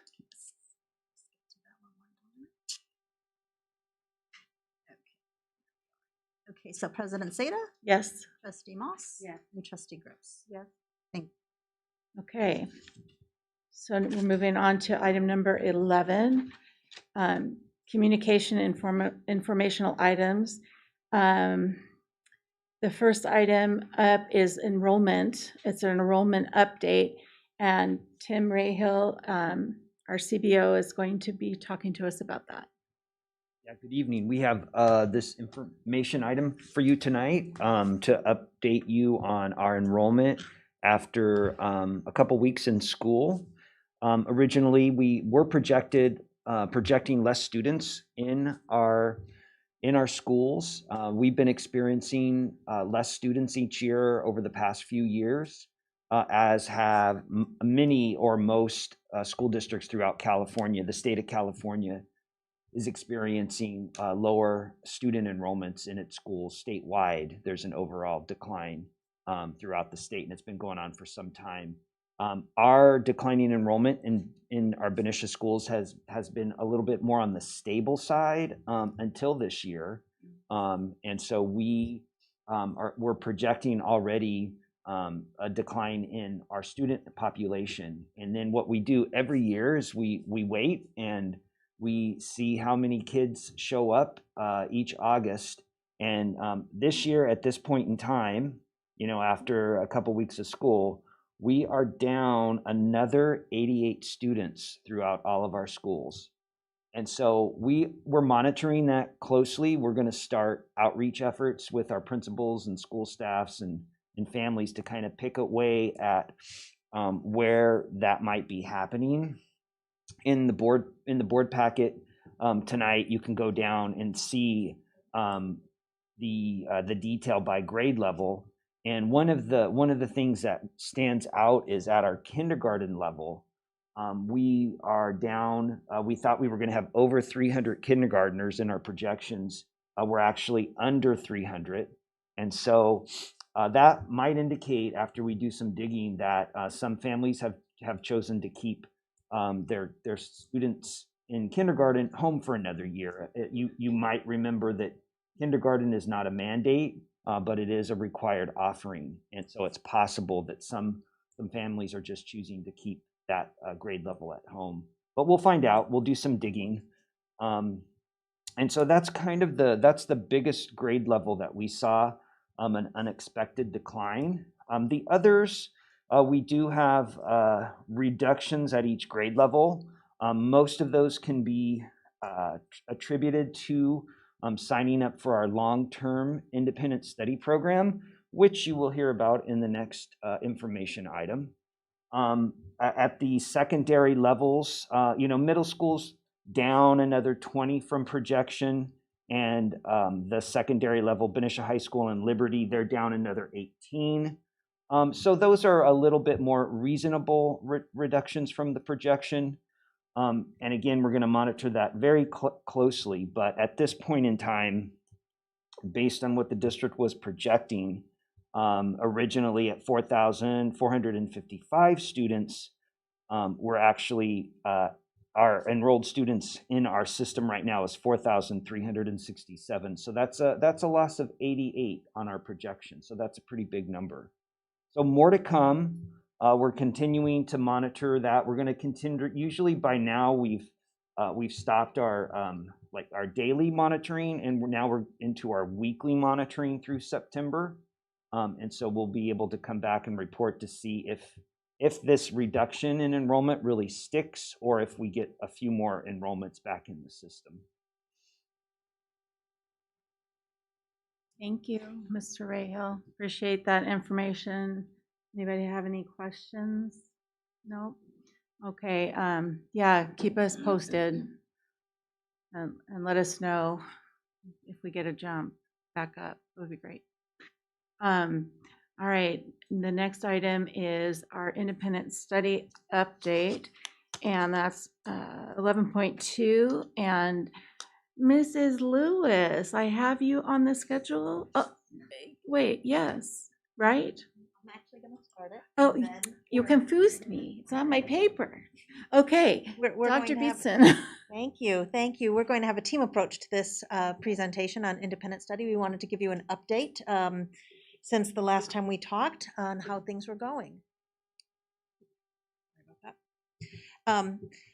Okay, so President Seda. Yes. Trustee Moss. Yes. And Trustee Grubbs. Yes. Thank you. Okay. So we're moving on to item number 11, communication informational items. The first item up is enrollment. It's an enrollment update, and Tim Rahill, our CBO, is going to be talking to us about that. Yeah, good evening. We have this information item for you tonight to update you on our enrollment after a couple weeks in school. Originally, we were projecting less students in our schools. We've been experiencing less students each year over the past few years, as have many or most school districts throughout California. The state of California is experiencing lower student enrollments in its schools statewide. There's an overall decline throughout the state, and it's been going on for some time. Our declining enrollment in our Benicia schools has been a little bit more on the stable side until this year, and so we're projecting already a decline in our student population. And then what we do every year is we wait and we see how many kids show up each August. And this year, at this point in time, after a couple weeks of school, we are down another 88 students throughout all of our schools. And so we're monitoring that closely. We're going to start outreach efforts with our principals and school staffs and families to kind of pick away at where that might be happening. In the board packet tonight, you can go down and see the detail by grade level. And one of the things that stands out is at our kindergarten level, We are down, we thought we were going to have over 300 kindergartners in our projections. We're actually under 300. And so that might indicate, after we do some digging, that some families have chosen to keep their students in kindergarten home for another year. You might remember that kindergarten is not a mandate, but it is a required offering. And so it's possible that some families are just choosing to keep that grade level at home. But we'll find out. We'll do some digging. And so that's kind of that's the biggest grade level that we saw, an unexpected decline. The others, we do have reductions at each grade level. Most of those can be attributed to signing up for our long-term independent study program, which you will hear about in the next information item. At the secondary levels, middle school's down another 20 from projection, and the secondary level, Benicia High School and Liberty, they're down another 18. So those are a little bit more reasonable reductions from the projection. And again, we're going to monitor that very closely. But at this point in time, based on what the district was projecting, originally at 4,455 students, we're actually, our enrolled students in our system right now is 4,367. So that's a loss of 88 on our projection. So that's a pretty big number. So more to come. We're continuing to monitor that. We're going to continue. Usually by now we've stopped our our daily monitoring, and now we're into our weekly monitoring through September. And so we'll be able to come back and report to see if this reduction in enrollment really sticks, or if we get a few more enrollments back in the system. Thank you, Mr. Rahal. Appreciate that information. Anybody have any questions? No? Okay, yeah, keep us posted and let us know if we get a jump back up. It would be great. All right, the next item is our independent study update, and that's 11.2. And Mrs. Lewis, I have you on the schedule. Oh, wait, yes, right? I'm actually going to start it. Oh, you confused me. It's on my paper. Okay, We're Dr. going to have- Beatson. Thank you. We're going to have a team approach to this presentation on independent study. We wanted to give you an update since the last time we talked on how things were going.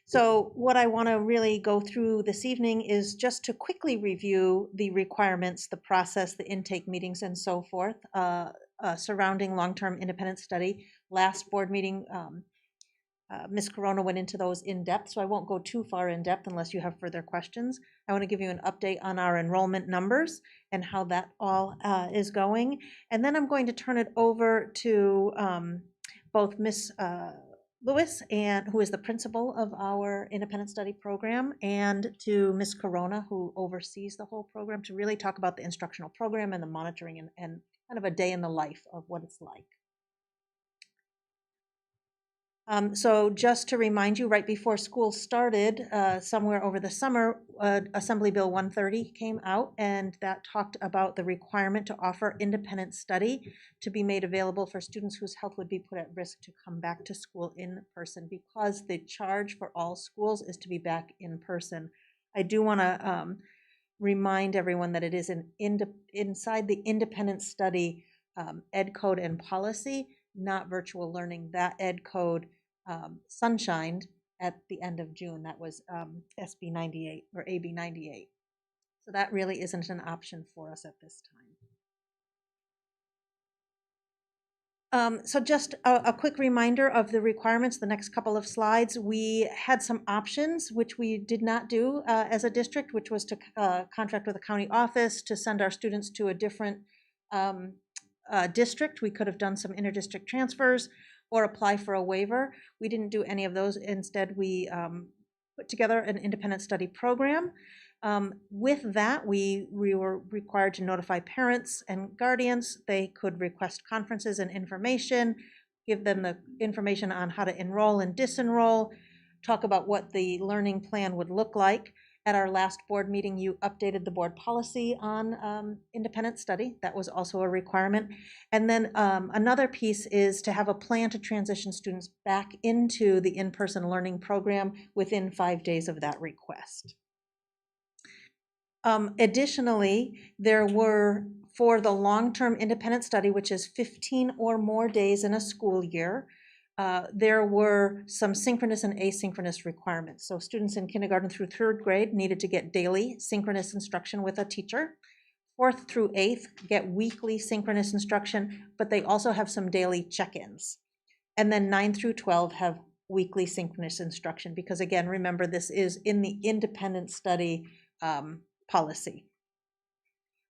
So what I want to really go through this evening is just to quickly review the requirements, the process, the intake meetings, and so forth surrounding long-term independent study. Last board meeting, Ms. Corona went into those in depth, so I won't go too far in depth unless you have further questions. I want to give you an update on our enrollment numbers and how that all is going. And then I'm going to turn it over to both Ms. Lewis, who is the principal of our independent study program, and to Ms. Corona, who oversees the whole program, to really talk about the instructional program and the monitoring and kind of a day in the life of what it's like. So just to remind you, right before school started, somewhere over the summer, Assembly Bill 130 came out, and that talked about the requirement to offer independent study to be made available for students whose health would be put at risk to come back to school in person, because the charge for all schools is to be back in person. I do want to remind everyone that it is inside the independent study ed code and policy, not virtual learning. That ed code sunshined at the end of June. That was SB 98 or AB 98. So that really isn't an option for us at this time. So just a quick reminder of the requirements, the next couple of slides. We had some options, which we did not do as a district, which was to contract with a county office to send our students to a different district. We could have done some interdistrict transfers or apply for a waiver. We didn't do any of those. Instead, we put together an independent study program. With that, we were required to notify parents and guardians. They could request conferences and information, give them the information on how to enroll and disenroll. talk about what the learning plan would look like. At our last board meeting, you updated the board policy on independent study. That was also a requirement. And then another piece is to have a plan to transition students back into the in-person learning program within 5 days of that request. Additionally, there were, for the long-term independent study, which is 15 or more days in a school year, there were some synchronous and asynchronous requirements. So students in kindergarten through 3rd grade needed to get daily synchronous instruction with a teacher. 4th through 8th get weekly synchronous instruction, but they also have some daily check-ins. And then 9 through 12 have weekly synchronous instruction, because again, remember, this is in the independent study policy.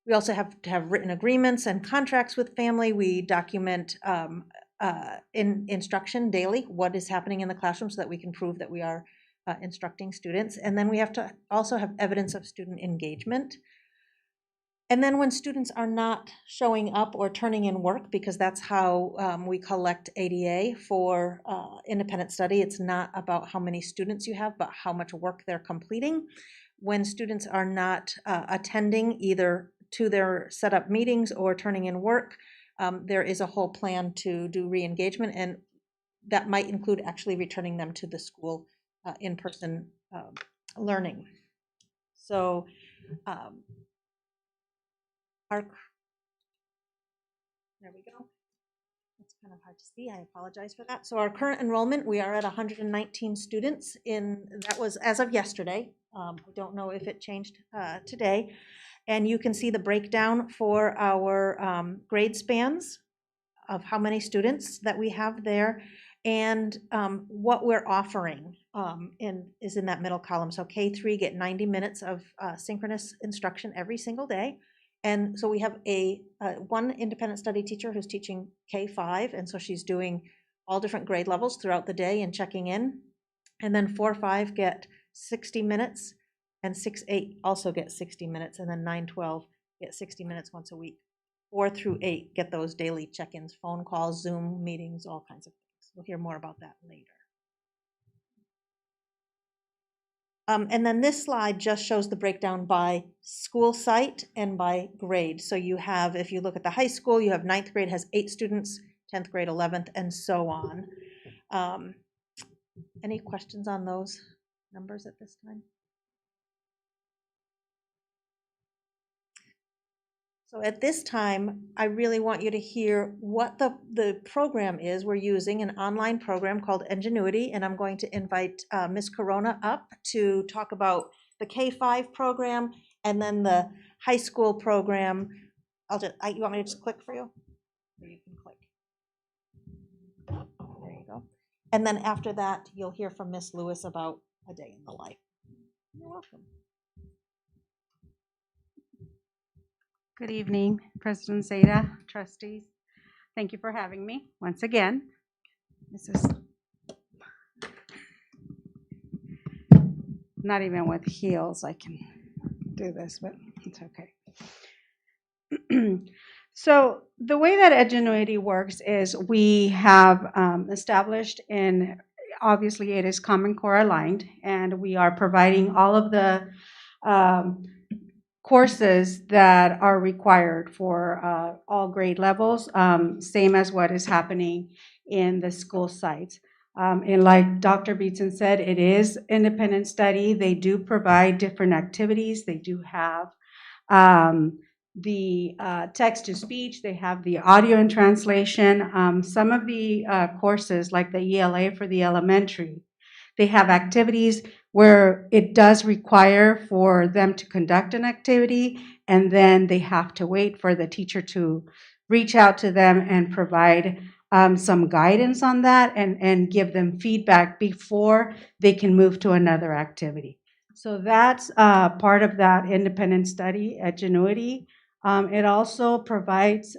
We also have to have written agreements and contracts with family. We document in instruction daily what is happening in the classroom so that we can prove that we are instructing students. And then we have to also have evidence of student engagement. And then when students are not showing up or turning in work, because that's how we collect ADA for independent study, it's not about how many students you have, but how much work they're completing. When students are not attending either to their setup meetings or turning in work, there is a whole plan to do re-engagement, and that might include actually returning them to the school in-person learning. So there we go. It's kind of hard to see. I apologize for that. So our current enrollment, we are at 119 students that was as of yesterday. We don't know if it changed today. And you can see the breakdown for our grade spans of how many students that we have there, and what we're offering is in that middle column. So K3 get 90 minutes of synchronous instruction every single day. And so we have one independent study teacher who's teaching K5, and so she's doing all different grade levels throughout the day and checking in. And then 4-5 get 60 minutes, and 6-8 also get 60 minutes, and then 9-12 get 60 minutes once a week. 4 through 8 get those daily check-ins, phone calls, Zoom meetings, all kinds of things. We'll hear more about that later. And then this slide just shows the breakdown by school site and by grade. So you have, if you look at the high school, you have 9th grade has 8 students, 10th grade 11th, and so on. Any questions on those numbers at this time? So at this time, I really want you to hear what the program is. We're using an online program called Ingenuity, and I'm going to invite Ms. Corona up to talk about the K5 program and then the high school program. You want me to just click for you? Or you can click. There you go. And then after that, you'll hear from Ms. Lewis about a day in the life. You're welcome. Good evening, President Zeta, trustees. Thank you for having me once again. This is not even with heels I can do this, but it's okay. So the way that Edgenuity works is we have established obviously it is Common Core aligned, and we are providing all of the courses that are required for all grade levels, same as what is happening in the school sites. And like Dr. Beatson said, it is independent study. They do provide different activities. They do have the text-to-speech. They have the audio and translation. Some of the courses, like the ELA for the elementary, they have activities where it does require for them to conduct an activity, and then they have to wait for the teacher to reach out to them and provide some guidance on that and give them feedback before they can move to another activity. So that's part of that independent study at Genuity. It also provides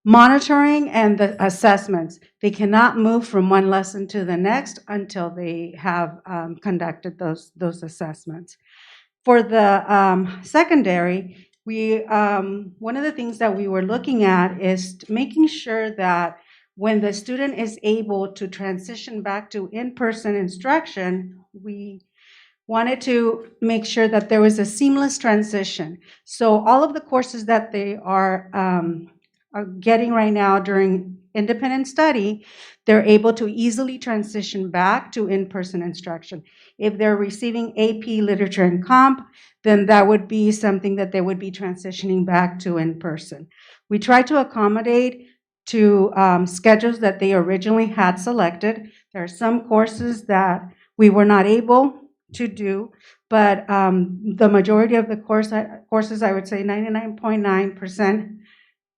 monitoring and the assessments. They cannot move from one lesson to the next until they have conducted those assessments. For the secondary, one of the things that we were looking at is making sure that When the student is able to transition back to in-person instruction, we wanted to make sure that there was a seamless transition. So all of the courses that they are getting right now during independent study, they're able to easily transition back to in-person instruction. If they're receiving AP Literature and Comp, then that would be something that they would be transitioning back to in-person. We try to accommodate to schedules that they originally had selected. There are some courses that we were not able to do, but the majority of the courses, I would say 99.9%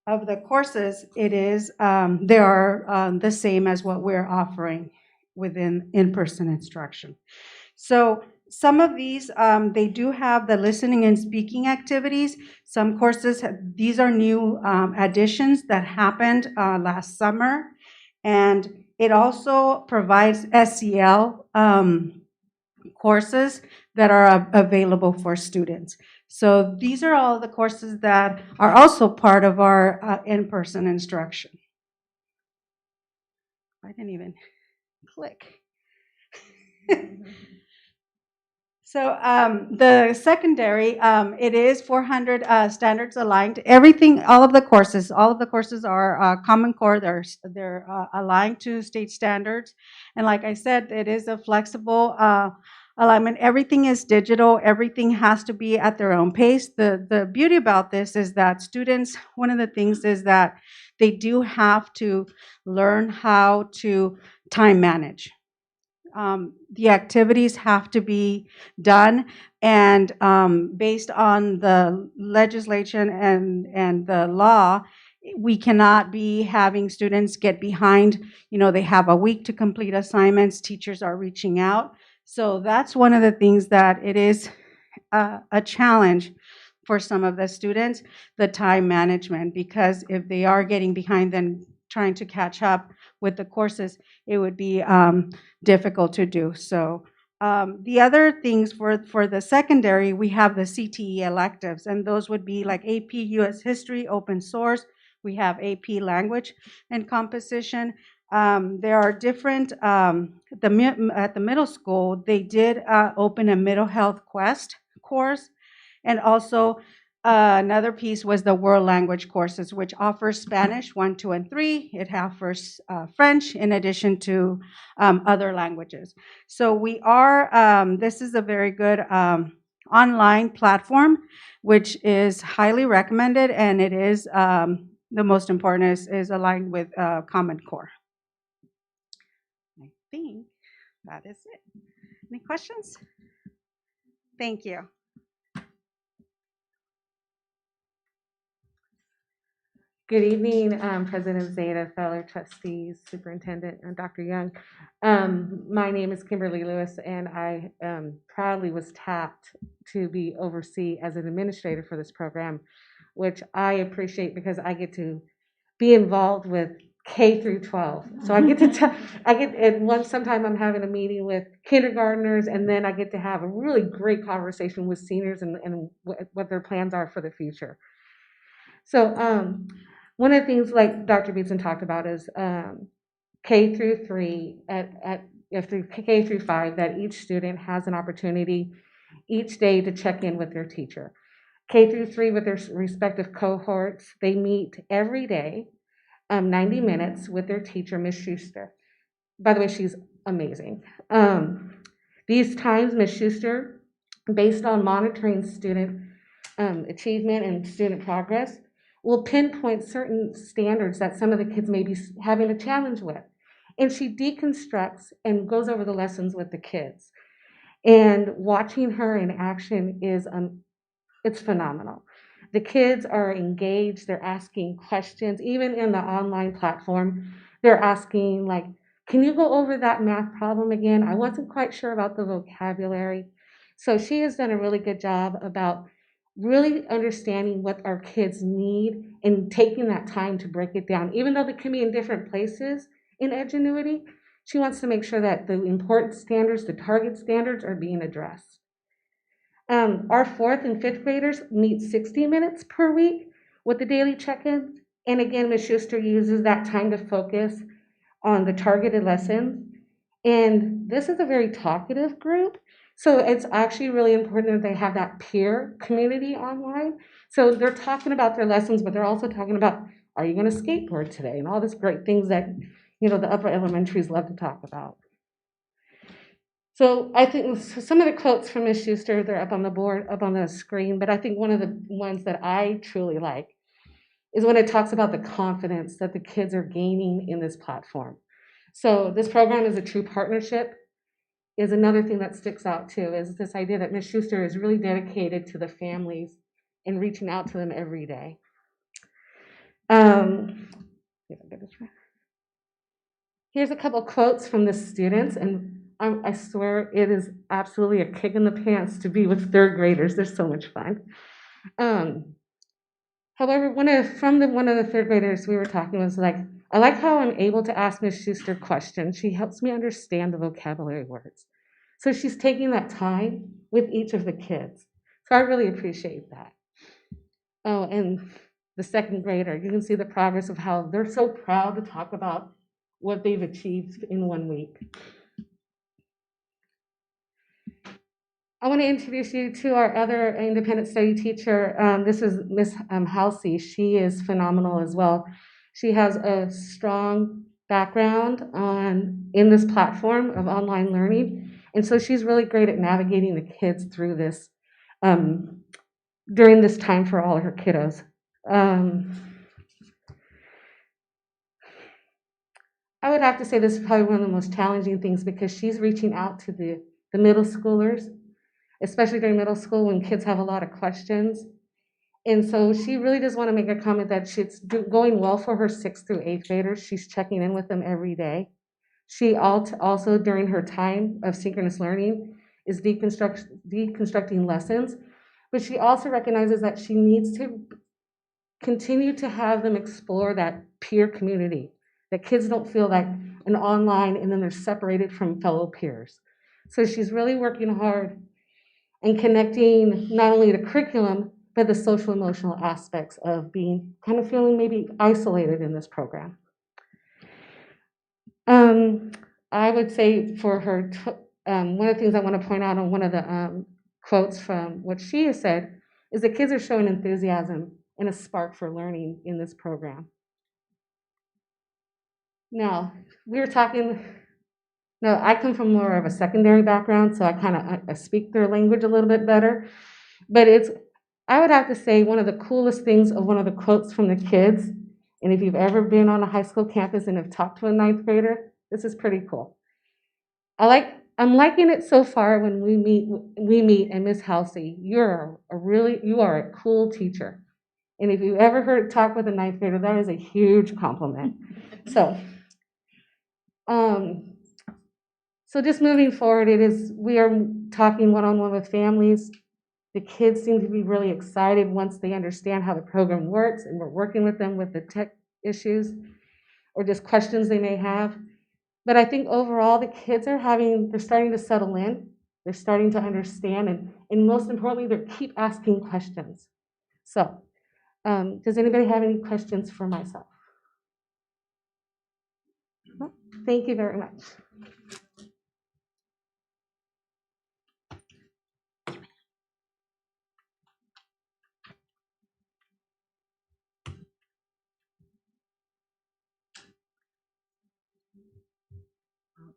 of the courses, they are the same as what we're offering within in-person instruction. So some of these, they do have the listening and speaking activities. Some courses, these are new additions that happened last summer. And it also provides SEL courses that are available for students. So these are all the courses that are also part of our in-person instruction. I didn't even click. So the secondary, it is 400 standards aligned. Everything, all of the courses are Common Core. They're aligned to state standards. And like I said, it is a flexible alignment. Everything is digital. Everything has to be at their own pace. The beauty about this is that students, one of the things is that they do have to learn how to time manage. The activities have to be done, and based on the legislation and the law, we cannot be having students get behind. They have a week to complete assignments. Teachers are reaching out. So that's one of the things that it is a challenge for some of the students, the time management, because if they are getting behind, then trying to catch up with the courses, it would be difficult to do. So the other things for the secondary, we have the CTE electives, and those would be like AP US History, Open Source. We have AP Language and Composition. There are different, at the middle school, they did open a Middle Health Quest course, and also another piece was the world language courses, which offers Spanish 1, 2, and 3. It offers French in addition to other languages. So this is a very good online platform, which is highly recommended, and it is the most important is aligned with Common Core. I think that is it. Any questions? Thank you. Good evening, President Zeta, fellow trustees, Superintendent, and Dr. Young. My name is Kimberly Lewis, and I proudly was tapped to be oversee as an administrator for this program, which I appreciate because I get to be involved with K through 12. So I get to sometime I'm having a meeting with kindergartners, and then I get to have a really great conversation with seniors and what their plans are for the future. So one of the things like Dr. Beatson talked about is K through 3 K through 5, that each student has an opportunity each day to check in with their teacher. K through 3 with their respective cohorts, they meet every day, 90 minutes with their teacher, Ms. Schuster. By the way, she's amazing. These times, Ms. Schuster, based on monitoring student achievement and student progress, will pinpoint certain standards that some of the kids may be having a challenge with. And she deconstructs and goes over the lessons with the kids. And watching her in action is, it's phenomenal. The kids are engaged, they're asking questions, even in the online platform, they're asking like, can you go over that math problem again? I wasn't quite sure about the vocabulary. So she has done a really good job about really understanding what our kids need and taking that time to break it down. Even though they can be in different places in Edgenuity, she wants to make sure that the important standards, the target standards, are being addressed. Our 4th and 5th graders meet 60 minutes per week with the daily check-ins. And again, Ms. Schuster uses that time to focus on the targeted lessons. And this is a very talkative group. So it's actually really important that they have that peer community online. So they're talking about their lessons, but they're also talking about, are you going to skateboard today? And all these great things that, you know, the upper elementaries love to talk about. So I think some of the quotes from Ms. Schuster, they're up on the board, up on the screen, but I think one of the ones that I truly like is when it talks about the confidence that the kids are gaining in this platform. So this program is a true partnership, is another thing that sticks out too, is this idea that Ms. Schuster is really dedicated to the families and reaching out to them every day. Here's a couple quotes from the students, and I swear it is absolutely a kick in the pants to be with third graders. They're so much fun. However, one of the third graders we were talking was like, I like how I'm able to ask Ms. Schuster questions. She helps me understand the vocabulary words. So she's taking that time with each of the kids. So I really appreciate that. Oh, and the second grader, you can see the progress of how they're so proud to talk about what they've achieved in 1 week. I want to introduce you to our other independent study teacher. This is Miss Halsey. She is phenomenal as well. She has a strong background in this platform of online learning, and so she's really great at navigating the kids through this during this time for all of her kiddos. I would have to say this is probably one of the most challenging things because she's reaching out to the middle schoolers, especially during middle school when kids have a lot of questions. And so she really does want to make a comment that it's going well for her 6th through 8th graders. She's checking in with them every day. She also, during her time of synchronous learning, is deconstructing lessons, but she also recognizes that she needs to continue to have them explore that peer community, that kids don't feel like an online and then they're separated from fellow peers. So she's really working hard and connecting not only the curriculum, but the social emotional aspects of being kind of feeling maybe isolated in this program. I would say for her, one of the things I want to point out on one of the quotes from what she has said is that kids are showing enthusiasm and a spark for learning in this program. Now, we were talking, now I come from more of a secondary background, so I kind of speak their language a little bit better, but I would have to say one of the coolest things of one of the quotes from the kids, and if you've ever been on a high school campus and have talked to a 9th grader, this is pretty cool. I'm liking it so far when we meet and Miss Halsey, you are a cool teacher. And if you ever heard talk with a 9th grader, that is a huge compliment. So just moving forward, we are talking one-on-one with families. The kids seem to be really excited once they understand how the program works, and we're working with them with the tech issues or just questions they may have. But I think overall, the kids they're starting to settle in, they're starting to understand, and most importantly, they keep asking questions. So, does anybody have any questions for myself? Thank you very much.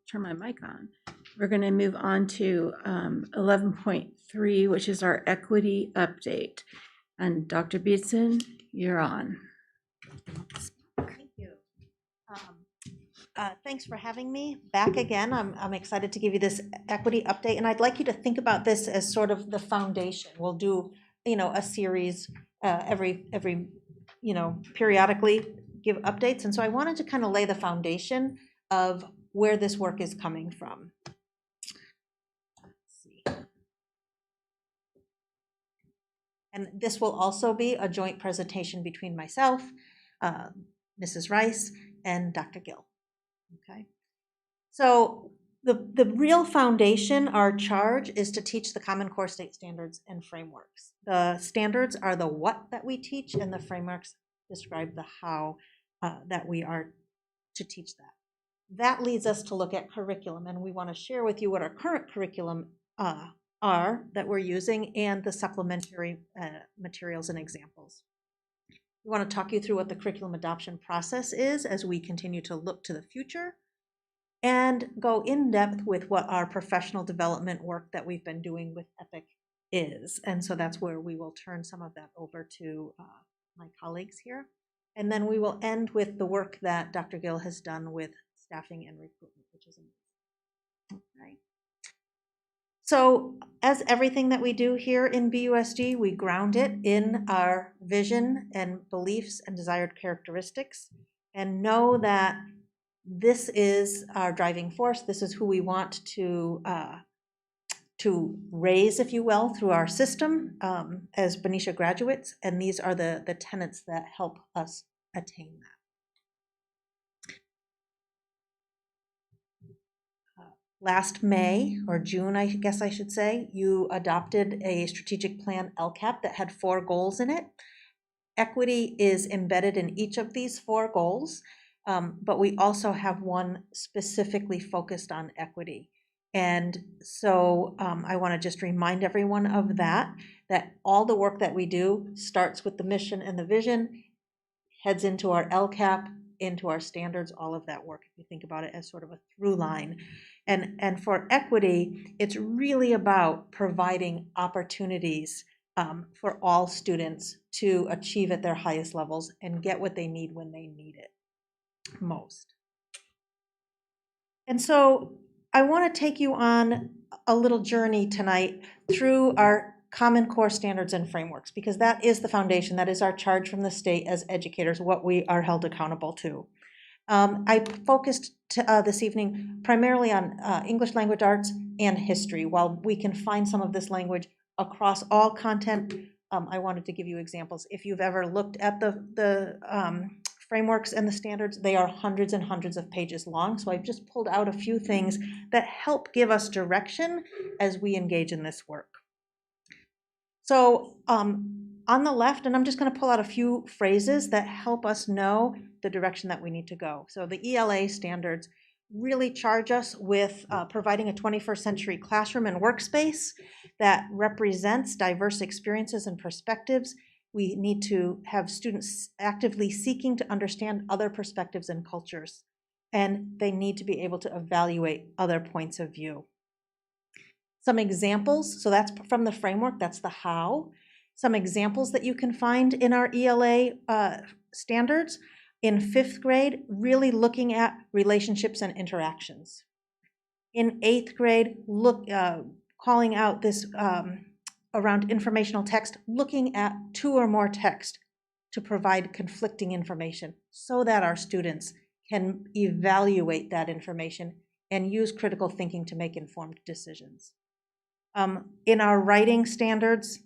Turn my mic on. We're going to move on to 11.3, which is our equity update. And Dr. Beatson, you're on. Thank you. Thanks for having me back again. I'm excited to give you this equity update, and I'd like you to think about this as sort of the foundation. We'll do, a series every periodically give updates, and so I wanted to kind of lay the foundation of where this work is coming from. Let's see. And this will also be a joint presentation between myself, Mrs. Rice, and Dr. Gill. Okay. So the real foundation, our charge, is to teach the Common Core state standards and frameworks. The standards are the what that we teach, and the frameworks describe the how that we are to teach that. That leads us to look at curriculum, and we want to share with you what our current curriculum are that we're using and the supplementary materials and examples. We want to talk you through what the curriculum adoption process is as we continue to look to the future, and go in depth with what our professional development work that we've been doing with EPIC is. And so that's where we will turn some of that over to my colleagues here. And then we will end with the work that Dr. Gill has done with staffing and recruitment, which is amazing. Okay. So as everything that we do here in BUSD, we ground it in our vision and beliefs and desired characteristics, and know that this is our driving force. This is who we want to raise, if you will, through our system as Benicia graduates, and these are the tenets that help us attain that. Last May, or June, I guess I should say, you adopted a strategic plan LCAP that had 4 goals in it. Equity is embedded in each of these 4 goals, but we also have one specifically focused on equity. And so I want to just remind everyone of that all the work that we do starts with the mission and the vision, heads into our LCAP, into our standards, all of that work, if you think about it as sort of a through line. And for equity, it's really about providing opportunities for all students to achieve at their highest levels and get what they need when they need it most. And so I want to take you on a little journey tonight through our Common Core standards and frameworks, because that is the foundation, that is our charge from the state as educators, what we are held accountable to. I focused this evening primarily on English language arts and history. While we can find some of this language across all content, I wanted to give you examples. If you've ever looked at the frameworks and the standards, they are hundreds and hundreds of pages long. So I've just pulled out a few things that help give us direction as we engage in this work. So on the left, and I'm just going to pull out a few phrases that help us know the direction that we need to go. So the ELA standards really charge us with providing a 21st century classroom and workspace that represents diverse experiences and perspectives. We need to have students actively seeking to understand other perspectives and cultures, and they need to be able to evaluate other points of view. Some examples, so that's from the framework, that's the how. Some examples that you can find in our ELA standards. In 5th grade, really looking at relationships and interactions. In 8th grade, calling out this around informational text, looking at 2 or more text to provide conflicting information so that our students can evaluate that information and use critical thinking to make informed decisions. In our writing standards,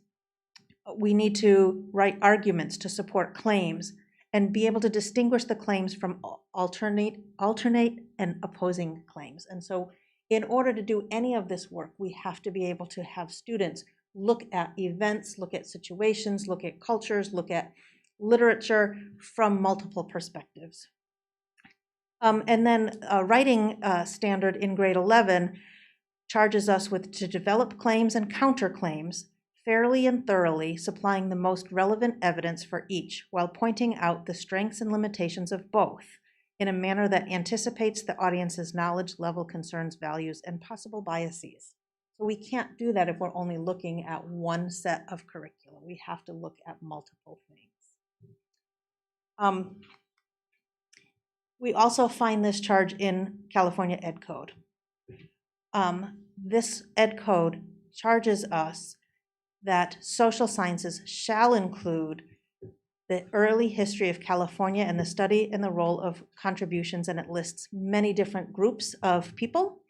we need to write arguments to support claims and be able to distinguish the claims from alternate and opposing claims. And so in order to do any of this work, we have to be able to have students look at events, look at situations, look at cultures, look at literature from multiple perspectives. And then a writing standard in grade 11 charges us to develop claims and counterclaims fairly and thoroughly, supplying the most relevant evidence for each, while pointing out the strengths and limitations of both in a manner that anticipates the audience's knowledge level, concerns, values, and possible biases. So we can't do that if we're only looking at one set of curriculum. We have to look at multiple things. We also find this charge in California Ed Code. This Ed Code charges us that social sciences shall include the early history of California and the study and the role of contributions, and it lists many different groups of people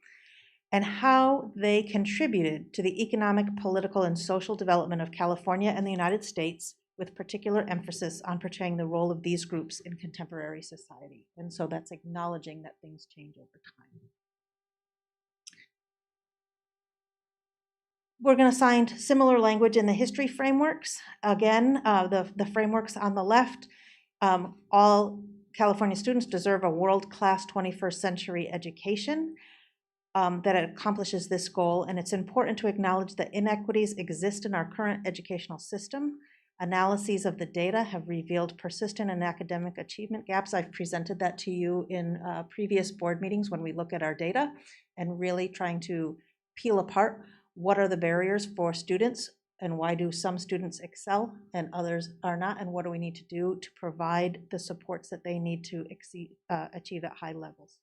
and how they contributed to the economic, political, and social development of California and the United States, with particular emphasis on portraying the role of these groups in contemporary society. And so that's acknowledging that things change over time. We're going to find similar language in the history frameworks. Again, the frameworks on the left All California students deserve a world-class 21st century education that accomplishes this goal, and it's important to acknowledge that inequities exist in our current educational system. Analyses of the data have revealed persistent and academic achievement gaps. I've presented that to you in previous board meetings when we look at our data and really trying to peel apart what are the barriers for students and why do some students excel and others are not, and what do we need to do to provide the supports that they need to achieve at high levels.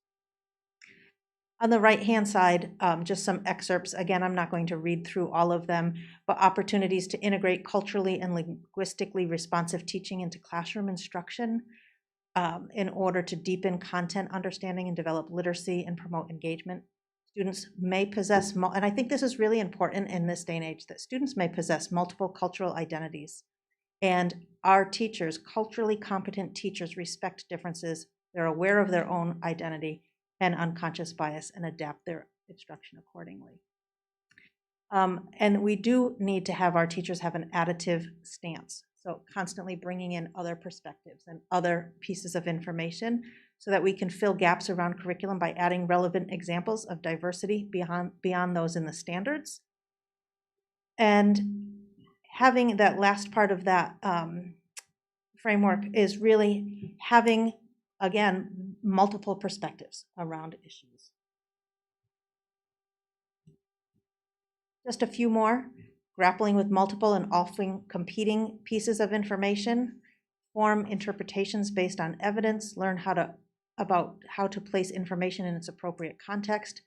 On the right-hand side, just some excerpts. Again, I'm not going to read through all of them, but opportunities to integrate culturally and linguistically responsive teaching into classroom instruction in order to deepen content understanding and develop literacy and promote engagement. Students may possess, and I think this is really important in this day and age, that students may possess multiple cultural identities. And our teachers, culturally competent teachers, respect differences. They're aware of their own identity and unconscious bias and adapt their instruction accordingly. And we do need to have our teachers have an additive stance. So constantly bringing in other perspectives and other pieces of information so that we can fill gaps around curriculum by adding relevant examples of diversity beyond those in the standards. And having that last part of that framework is really having, again, multiple perspectives around issues. Just a few more. Grappling with multiple and often competing pieces of information, form interpretations based on evidence, learn about how to place information in its appropriate context.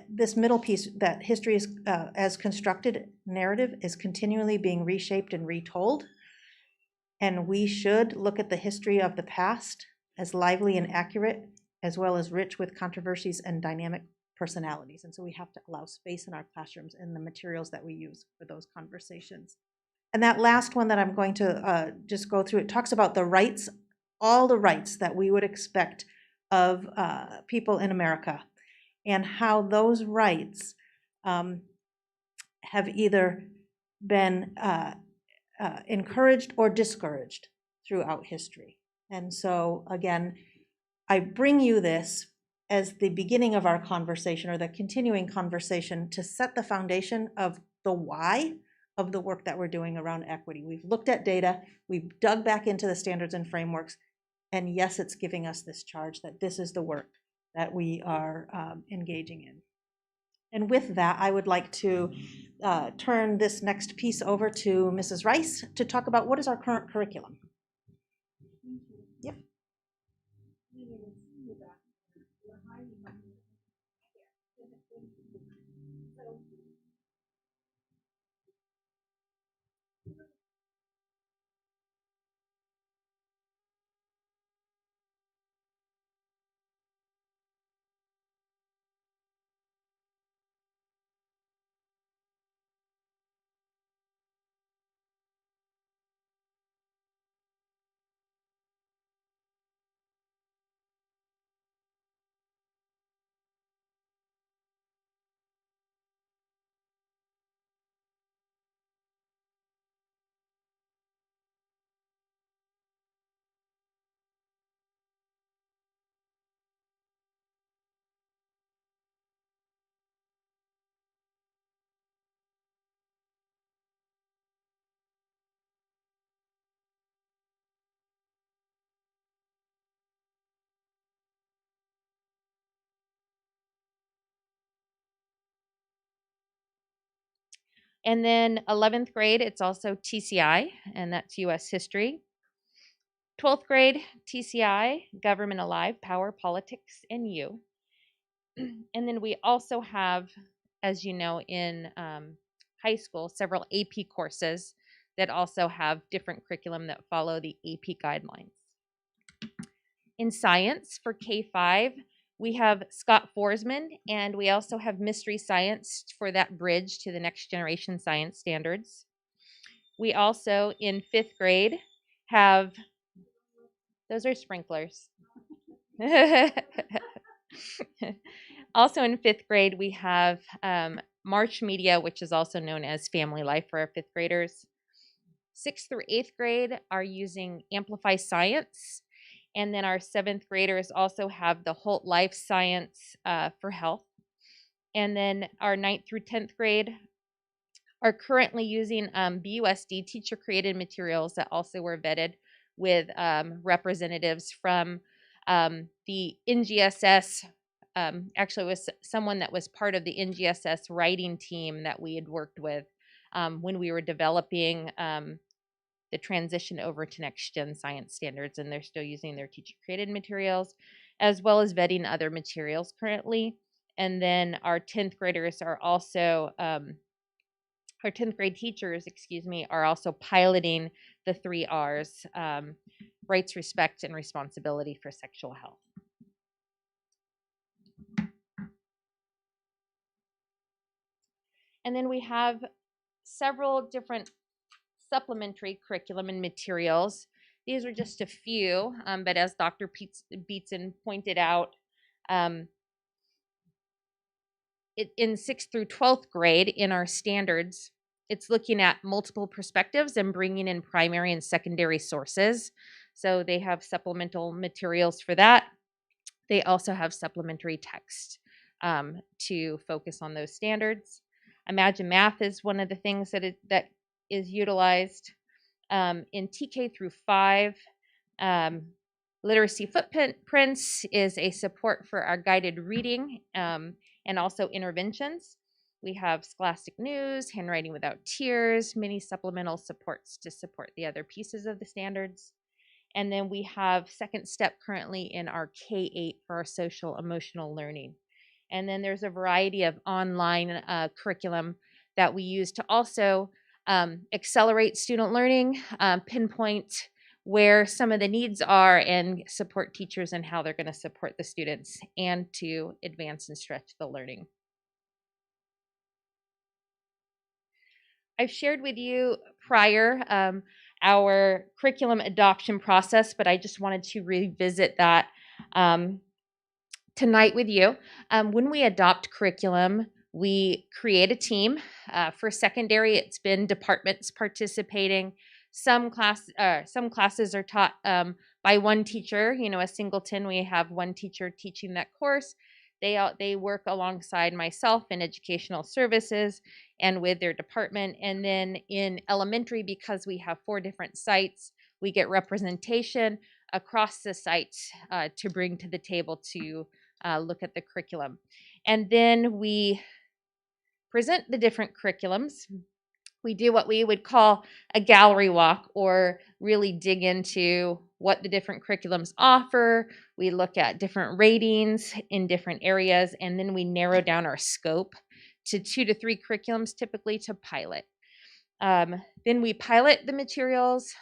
This middle piece, that history is as constructed narrative is continually being reshaped and retold. And we should look at the history of the past as lively and accurate, as well as rich with controversies and dynamic personalities. And so we have to allow space in our classrooms and the materials that we use for those conversations. And that last one that I'm going to just go through, it talks about the rights, all the rights that we would expect of people in America, and how those rights have either been encouraged or discouraged throughout history. And so again, I bring you this as the beginning of our conversation, or the continuing conversation, to set the foundation of the why of the work that we're doing around equity. We've looked at data, we've dug back into the standards and frameworks, and yes, it's giving us this charge that this is the work that we are engaging in. And with that, I would like to turn this next piece over to Mrs. Rice to talk about what is our current curriculum. Yep. And then 11th grade, it's also TCI, and that's U.S. history. 12th grade, TCI, Government Alive, Power, Politics, and You. And then we also have, as you know, in high school, several AP courses that also have different curriculum that follow the AP guidelines. In science for K-5, we have Scott Forsman, and we also have Mystery Science for that bridge to the next generation science standards. We also, in 5th grade, have, those are sprinklers. Also in 5th grade, we have March Media, which is also known as Family Life for our 5th graders. 6th through 8th grade are using Amplify Science. And then our 7th graders also have the Holt Life Science for Health. And then our 9th through 10th grade are currently using BUSD teacher-created materials that also were vetted with representatives from the NGSS. Actually, it was someone that was part of the NGSS writing team that we had worked with when we were developing the transition over to next-gen science standards, and they're still using their teacher-created materials, as well as vetting other materials currently. And then our 10th graders are also, our 10th grade teachers, are also piloting the 3 R's, rights, respect, and responsibility for sexual health. And then we have several different supplementary curriculum and materials. These are just a few, but as Dr. Beatson pointed out, in 6th through 12th grade in our standards, it's looking at multiple perspectives and bringing in primary and secondary sources. So they have supplemental materials for that. They also have supplementary text to focus on those standards. Imagine Math is one of the things that is utilized in TK through 5. Literacy Footprints is a support for our guided reading and also interventions. We have Scholastic News, Handwriting Without Tears, many supplemental supports to support the other pieces of the standards. And then we have Second Step currently in our K-8 for our social emotional learning. And then there's a variety of online curriculum that we use to also accelerate student learning, pinpoint where some of the needs are, and support teachers and how they're going to support the students, and to advance and stretch the learning. I've shared with you prior our curriculum adoption process, but I just wanted to revisit that tonight with you. When we adopt curriculum, we create a team. For secondary, it's been departments participating. Some classes are taught by one teacher. A singleton, we have one teacher teaching that course. They work alongside myself in educational services and with their department. And then in elementary, because we have 4 different sites, we get representation across the sites to bring to the table to look at the curriculum. And then we present the different curriculums. We do what we would call a gallery walk, or really dig into what the different curriculums offer. We look at different ratings in different areas, and then we narrow down our scope to 2 to 3 curriculums typically to pilot. Then we pilot the materials.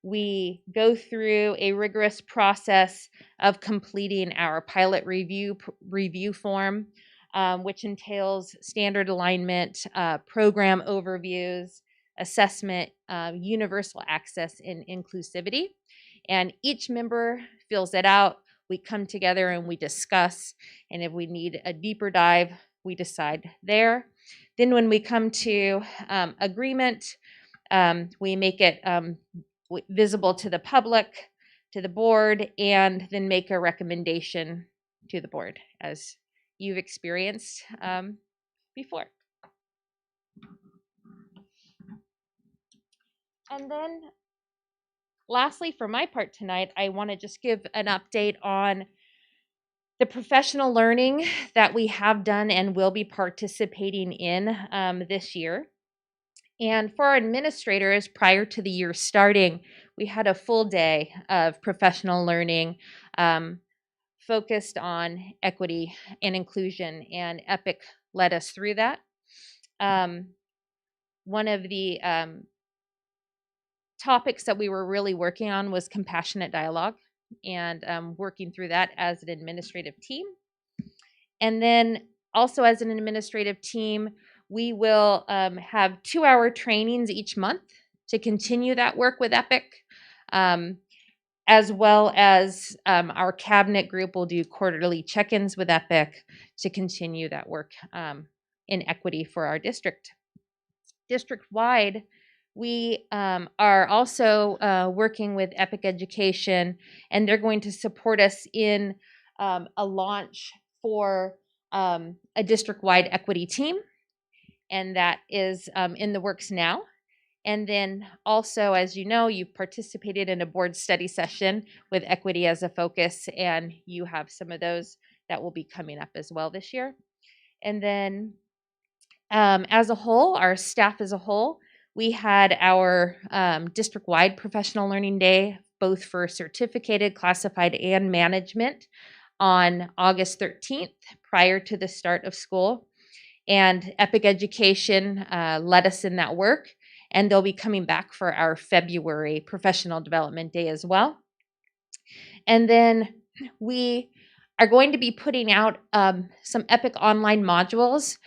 We go through a rigorous process of completing our pilot review form, which entails standard alignment, program overviews, assessment, universal access, and inclusivity. And each member fills it out. We come together and we discuss, and if we need a deeper dive, we decide there. Then when we come to agreement, we make it visible to the public, to the board, and then make a recommendation to the board, as you've experienced before. And then lastly, for my part tonight, I want to just give an update on the professional learning that we have done and will be participating in this year. And for our administrators, prior to the year starting, we had a full day of professional learning focused on equity and inclusion, and EPIC led us through that. One of the topics that we were really working on was compassionate dialogue, and working through that as an administrative team. And then also as an administrative team, we will have 2-hour trainings each month to continue that work with EPIC, as well as our cabinet group will do quarterly check-ins with EPIC to continue that work in equity for our district. District-wide, we are also working with Epic Education, and they're going to support us in a launch for a district-wide equity team, and that is in the works now. And then also, as you know, you've participated in a board study session with equity as a focus, and you have some of those that will be coming up as well this year. And then as a whole, our staff as a whole, we had our district-wide professional learning day, both for certificated, classified, and management on August 13th, prior to the start of school. And Epic Education led us in that work, and they'll be coming back for our February professional development day as well. And then we are going to be putting out some Epic online modules.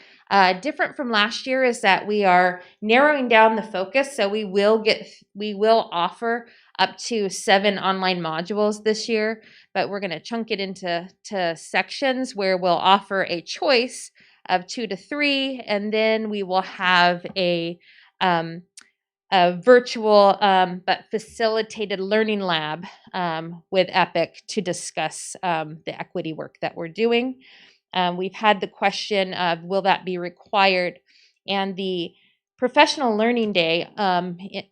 Different from last year is that we are narrowing down the focus, so we will offer up to 7 online modules this year, but we're going to chunk it into sections where we'll offer a choice of 2 to 3, and then we will have a virtual but facilitated learning lab with Epic to discuss the equity work that we're doing. We've had the question of, will that be required? And the professional learning day,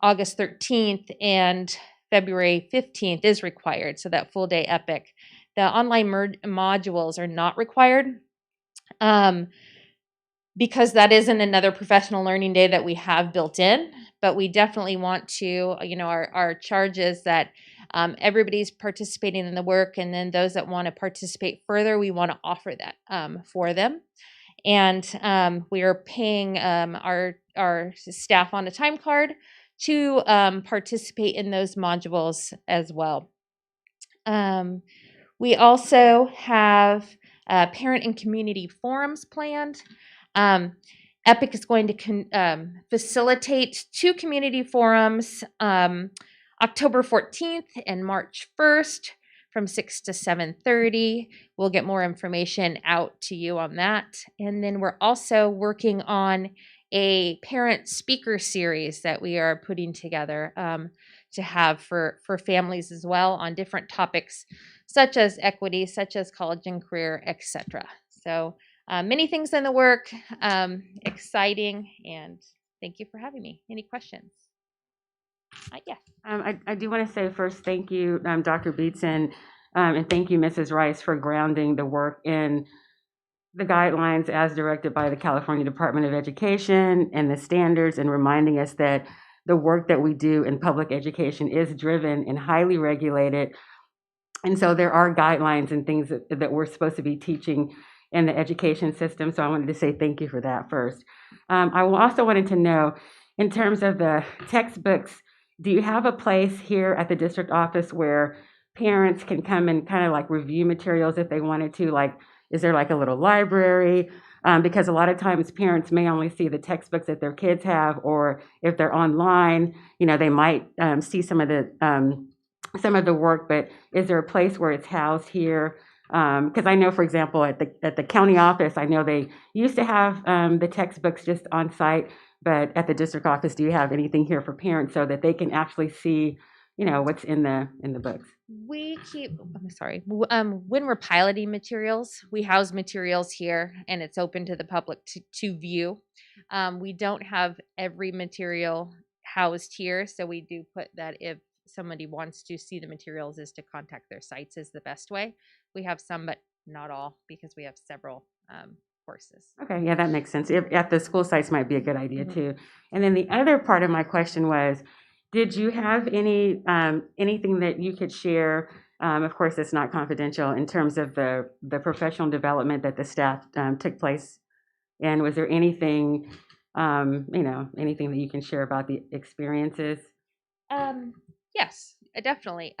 August 13th and February 15th is required, so that full day Epic. The online modules are not required. Because that isn't another professional learning day that we have built in, but we definitely want to, our charge is that everybody's participating in the work, and then those that want to participate further, we want to offer that for them. And we are paying our staff on a time card to participate in those modules as well. We also have parent and community forums planned. Epic is going to facilitate 2 community forums October 14th and March 1st from 6 to 7:30. We'll get more information out to you on that. And then we're also working on a parent speaker series that we are putting together to have for families as well on different topics such as equity, such as college and career, etc. So many things in the work, exciting, and thank you for having me. Any questions? Yes. I do want to say first, thank you, Dr. Beatson, and thank you, Mrs. Rice, for grounding the work in the guidelines as directed by the California Department of Education and the standards, and reminding us that the work that we do in public education is driven and highly regulated. And so there are guidelines and things that we're supposed to be teaching in the education system. So I wanted to say thank you for that first. I also wanted to know, in terms of the textbooks, do you have a place here at the district office where parents can come and kind of like review materials if they wanted to? Like, is there like a little library? Because a lot of times parents may only see the textbooks that their kids have, or if they're online, they might see some of the work, but is there a place where it's housed here? Because I know, for example, at the county office, I know they used to have the textbooks just on site, but at the district office, do you have anything here for parents so that they can actually see, what's in the books? We keep, when we're piloting materials, we house materials here, and it's open to the public to view. We don't have every material housed here, so we do put that if somebody wants to see the materials, is to contact their sites is the best way. We have some, but not all, because we have several courses. Okay, yeah, that makes sense. At the school sites might be a good idea too. And then the other part of my question was, did you have anything that you could share? Of course, it's not confidential, in terms of the professional development that the staff took place. And was there anything, anything that you can share about the experiences? Yes, definitely.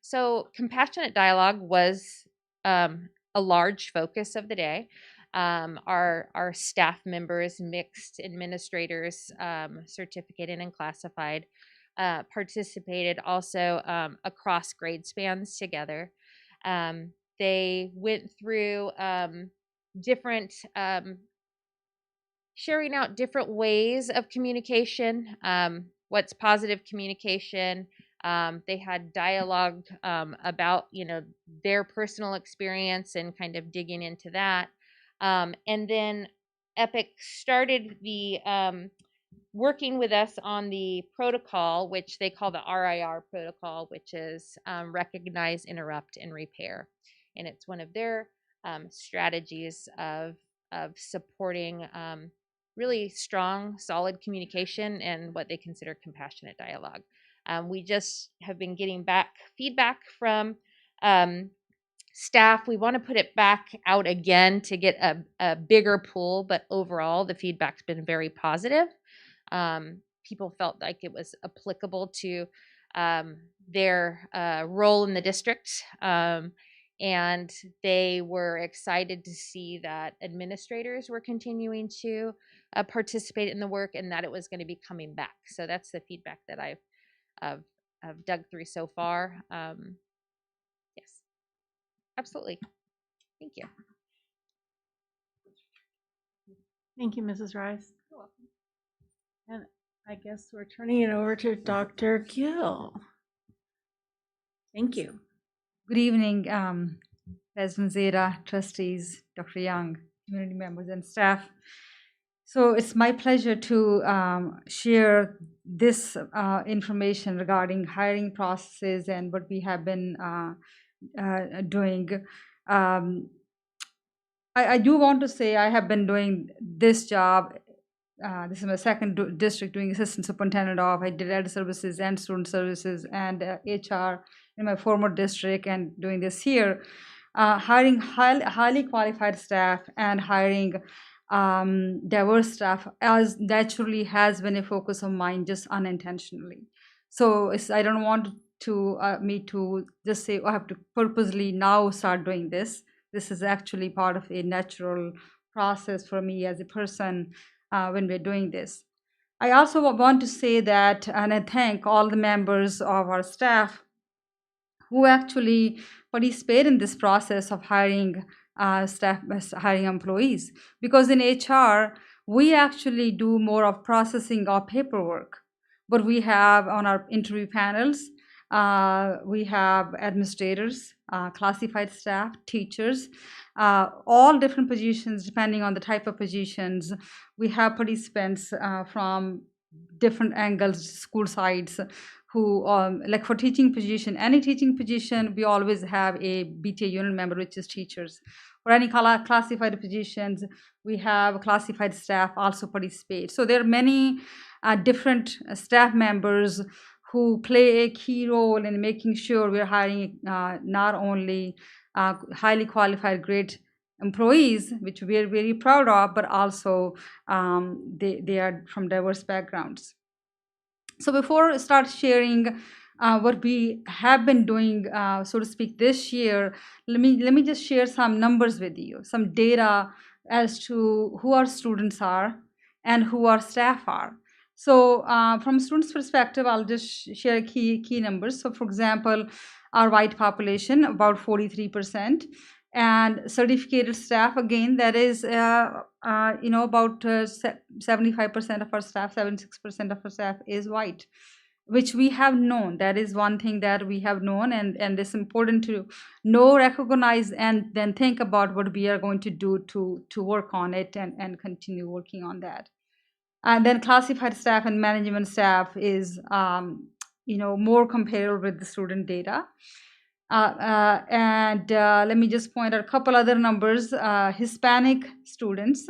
So compassionate dialogue was a large focus of the day. Our staff members, mixed administrators, certificated and classified, participated also across grade spans together. They went through different sharing out different ways of communication, what's positive communication. They had dialogue about, their personal experience and kind of digging into that. And then Epic started the working with us on the protocol, which they call the RIR protocol, which is recognize, interrupt, and repair. And it's one of their strategies of supporting really strong, solid communication and what they consider compassionate dialogue. We just have been getting back feedback from staff. We want to put it back out again to get a bigger pool, but overall the feedback's been very positive. People felt like it was applicable to their role in the district. And they were excited to see that administrators were continuing to participate in the work and that it was going to be coming back. So that's the feedback that I've dug through so far. Yes, absolutely. Thank you. Thank you, Mrs. Rice. You're welcome. And I guess we're turning it over to Dr. Gill. Thank you. Good evening, President Zeta, trustees, Dr. Young, community members, and staff. So it's my pleasure to share this information regarding hiring processes and what we have been doing. I do want to say I have been doing this job. This is my second district doing assistant superintendent of. I did ed services and student services and HR in my former district, and doing this here. Hiring highly qualified staff and hiring diverse staff as naturally has been a focus of mine, just unintentionally. So I don't want me to just say, oh, I have to purposely now start doing this. This is actually part of a natural process for me as a person when we're doing this. I also want to say that, and I thank all the members of our staff who actually participate in this process of hiring staff, hiring employees. Because in HR, we actually do more of processing of paperwork. But we have on our interview panels, we have administrators, classified staff, teachers, all different positions depending on the type of positions. We have participants from different angles, school sides, who, like for teaching position, any teaching position, we always have a BTA unit member, which is teachers. For any classified positions, we have classified staff also participate. So there are many different staff members who play a key role in making sure we're hiring not only highly qualified, great employees, which we are very proud of, but also they are from diverse backgrounds. So before I start sharing what we have been doing, so to speak, this year, let me just share some numbers with you, some data as to who our students are and who our staff are. So from students' perspective, I'll just share key numbers. So for example, our white population, about 43%. And certificated staff, again, that is, about 75% of our staff, 76% of our staff is white, which we have known. That is one thing that we have known, and it's important to know, recognize, and then think about what we are going to do to work on it and continue working on that. And then classified staff and management staff is, more comparable with the student data. Let me just point out a couple other numbers. Hispanic students,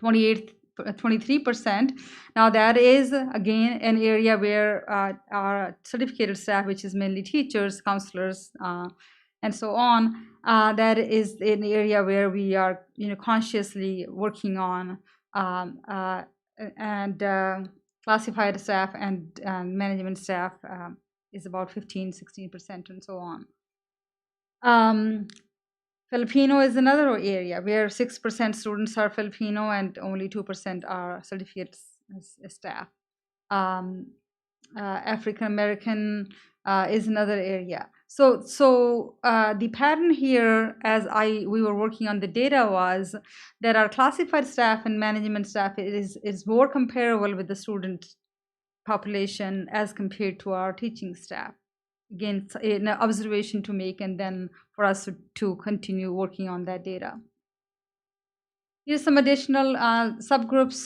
23%. Now that is, again, an area where our certificated staff, which is mainly teachers, counselors, and so on, that is an area where we are consciously working on, classified staff and management staff is about 15-16% and so on. Filipino is another area where 6% students are Filipino and only 2% are certificate staff. African American is another area. So the pattern here, as we were working on the data, was that our classified staff and management staff is more comparable with the student population as compared to our teaching staff. Again, it's an observation to make, and then for us to continue working on that data. Here's some additional subgroups.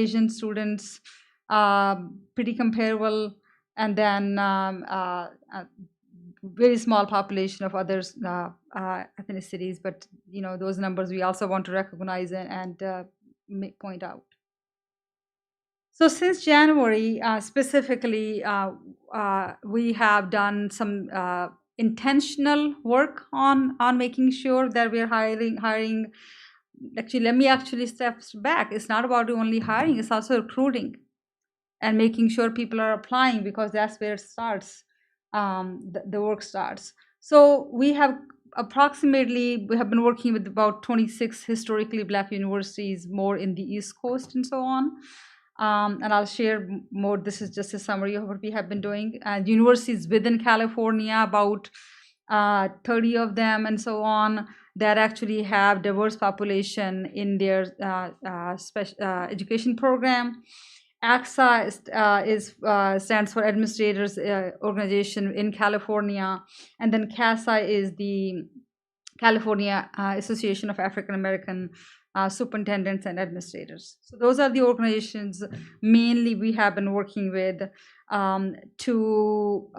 Asian students, pretty comparable, and then very small population of others ethnicities, but those numbers we also want to recognize and point out. So since January, specifically, we have done some intentional work on making sure that we're hiring. Actually, let me step back. It's not about only hiring; it's also recruiting and making sure people are applying, because that's where it starts. The work starts. So we have been working with about 26 historically Black universities, more in the East Coast and so on. And I'll share more. This is just a summary of what we have been doing. Universities within California, about 30 of them and so on, that actually have diverse population in their special education program. AXA stands for Administrators Organization in California, and then CASA is the California Association of African American Superintendents and Administrators. So those are the organizations mainly we have been working with to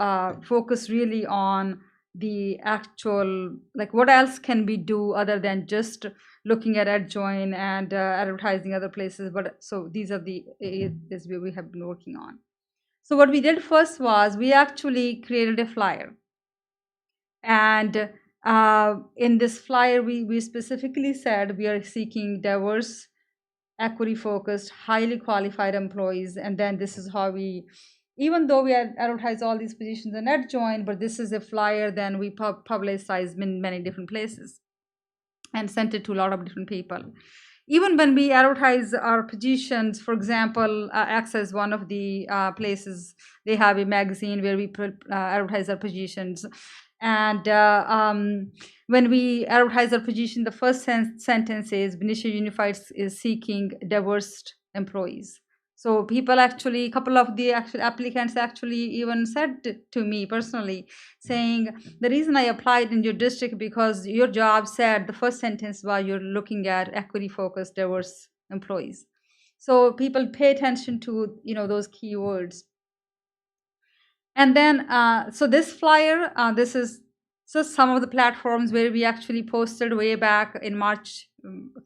focus really on the actual, like, what else can we do other than just looking at AdJoin and advertising other places. But so these are the areas where we have been working on. So what we did first was we actually created a flyer, and in this flyer we specifically said we are seeking diverse, equity focused, highly qualified employees. And then this is how we, even though we advertise all these positions in AdJoin, but this is a flyer then we publicized in many different places and sent it to a lot of different people. Even when we advertise our positions, for example, Access, one of the places, they have a magazine where we advertise our positions. And when we advertise our position, the first sentence is Benicia Unified is seeking diverse employees. So people actually, a couple of the actual applicants actually even said to me personally, saying, the reason I applied in your district because your job said, the first sentence was you're looking at equity focused, diverse employees. So people pay attention to, those keywords. And then, so this flyer, this is just some of the platforms where we actually posted way back in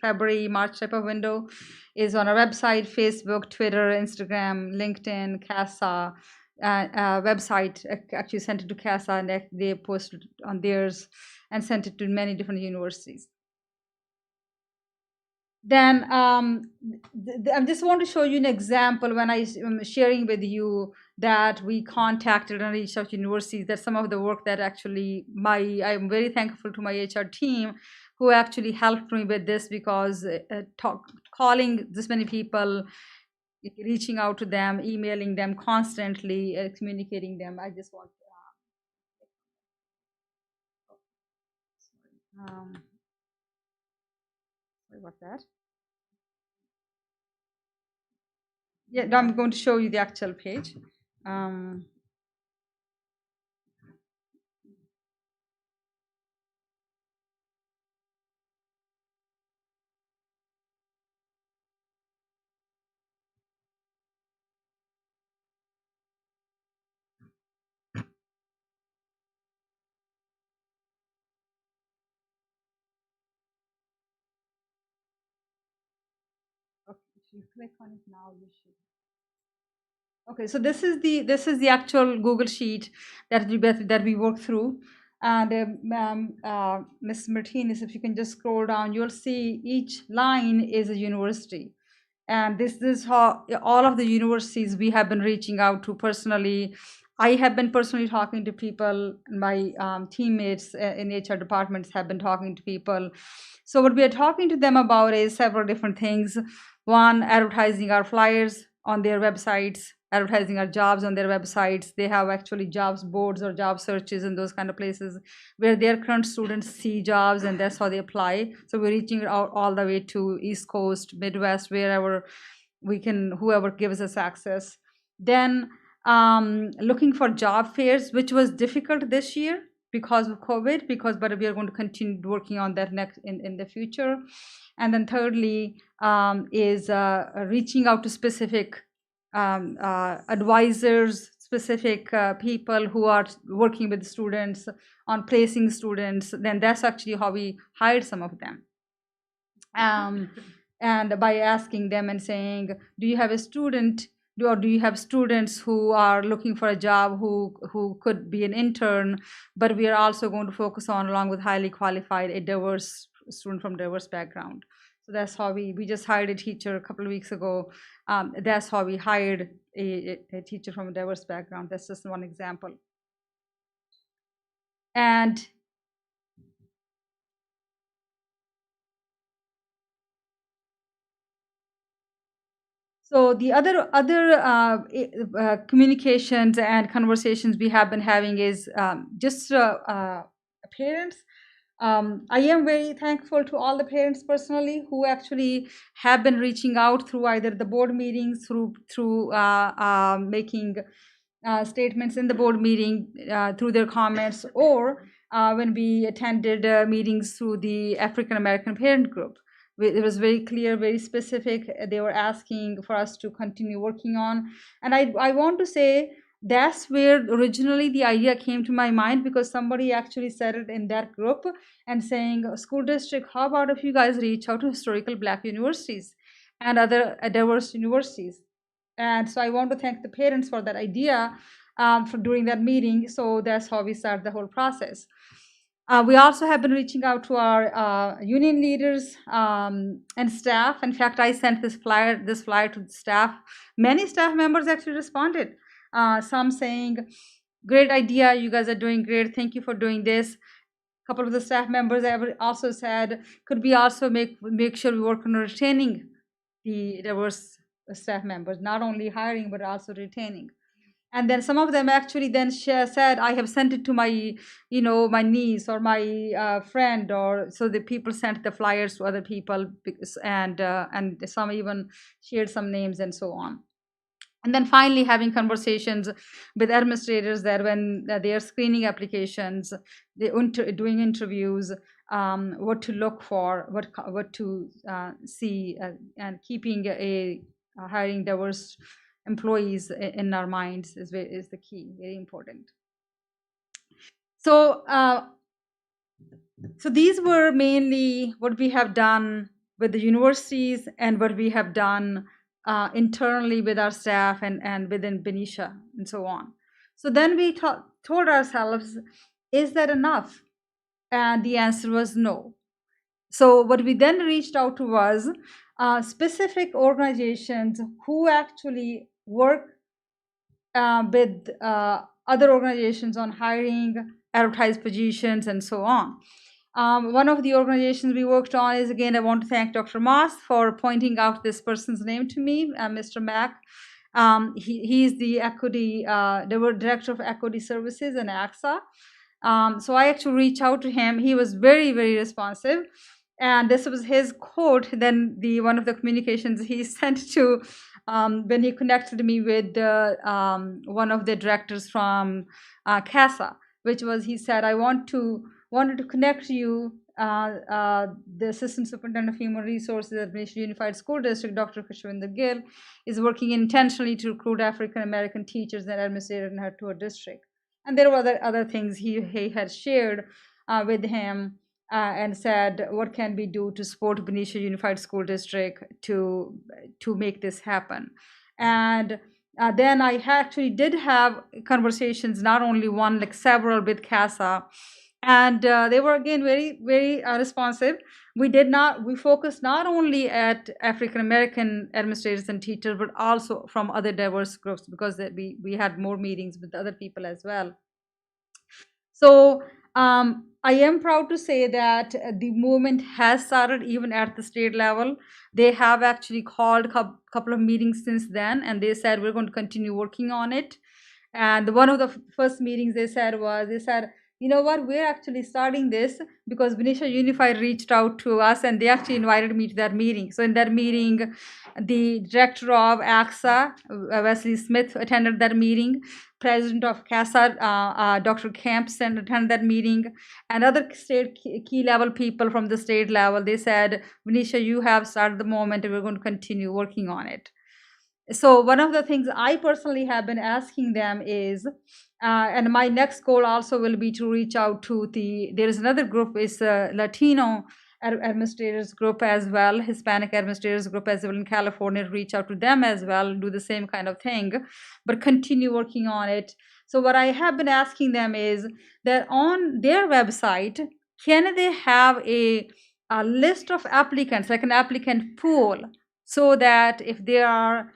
February, March type of window, is on our website, Facebook, Twitter, Instagram, LinkedIn, CASA, website. Actually sent it to CASA, and they posted on theirs and sent it to many different universities. Then I just want to show you an example when I'm sharing with you that we contacted and reached out to universities, that some of the work that actually I'm very thankful to my HR team who actually helped me with this, because calling this many people, reaching out to them, emailing them constantly, communicating them. I just want sorry about that. Yeah, now I'm going to show you the actual page. Okay, if you click on it now, you should. Okay, so this is the actual Google sheet that we work through. And Ms. Martinez, if you can just scroll down, you'll see each line is a university. And this is how all of the universities we have been reaching out to personally. I have been personally talking to people. My teammates in HR departments have been talking to people. So what we are talking to them about is several different things. One, advertising our flyers on their websites, advertising our jobs on their websites. They have actually jobs boards or job searches and those kind of places where their current students see jobs, and that's how they apply. So we're reaching out all the way to East Coast, Midwest, wherever we can, whoever gives us access. Then looking for job fairs, which was difficult this year because of COVID, but we are going to continue working on that next in the future. And then thirdly is reaching out to specific advisors, specific people who are working with students on placing students. Then that's actually how we hired some of them. And by asking them and saying, do you have a student, or do you have students who are looking for a job who could be an intern, but we are also going to focus on, along with highly qualified, a diverse student from diverse background. So that's how we just hired a teacher a couple of weeks ago. That's how we hired a teacher from a diverse background. That's just one example. And so the other communications and conversations we have been having is just parents. I am very thankful to all the parents personally who actually have been reaching out through either the board meetings, through making statements in the board meeting, through their comments, or when we attended meetings through the African American parent group. It was very clear, very specific. They were asking for us to continue working on. And I want to say that's where originally the idea came to my mind, because somebody actually said it in that group and saying, school district, how about if you guys reach out to historical Black universities and other diverse universities? And so I want to thank the parents for that idea for during that meeting. So that's how we started the whole process. We also have been reaching out to our union leaders and staff. In fact, I sent this flyer to the staff. Many staff members actually responded. Some saying, great idea, you guys are doing great, thank you for doing this. A couple of the staff members also said, could we also make sure we work on retaining the diverse staff members, not only hiring, but also retaining. And then some of them actually then said, I have sent it to my, my niece or my friend, or so the people sent the flyers to other people, and some even shared some names and so on. And then finally having conversations with administrators that when they are screening applications, doing interviews, what to look for, what to see, and keeping hiring diverse employees in our minds is the key, very important. So so these were mainly what we have done with the universities and what we have done internally with our staff and within Benicia and so on. So then we told ourselves, is that enough? And the answer was no. So what we then reached out to was specific organizations who actually work with other organizations on hiring, advertised positions, and so on. One of the organizations we worked on is, again, I want to thank Dr. Moss for pointing out this person's name to me, Mr. Mack. He's the equity, director of equity services in AXA. So I actually reached out to him. He was very, very responsive. And this was his quote, then one of the communications he sent to when he connected me with one of the directors from CASA, which was, he said, I wanted to connect you, the Assistant Superintendent of Human Resources at Benicia Unified School District, Dr. Kashwinder Gill, is working intentionally to recruit African American teachers and administrators in her tour district. And there were other things he had shared with him and said, what can we do to support Benicia Unified School District to make this happen? And then I actually did have conversations, not only one, like several with CASA. And they were, again, very, very responsive. We focused not only at African American administrators and teachers, but also from other diverse groups, because we had more meetings with other people as well. So I am proud to say that the movement has started even at the state level. They have actually called a couple of meetings since then, and they said, we're going to continue working on it. And one of the first meetings they said, you know what, we're actually starting this because Benicia Unified reached out to us and they actually invited me to that meeting. So in that meeting, the director of AXA, Wesley Smith, attended that meeting. President of CASA, Dr. Campson, attended that meeting, and other state key level people from the state level. They said, Benicia, you have started the moment and we're going to continue working on it. So one of the things I personally have been asking them is, and my next goal also will be to reach out to there is another group, is Latino administrators group as well, Hispanic administrators group as well in California, reach out to them as well, do the same kind of thing, but continue working on it. So what I have been asking them is that on their website, can they have a list of applicants, like an applicant pool, so that if there are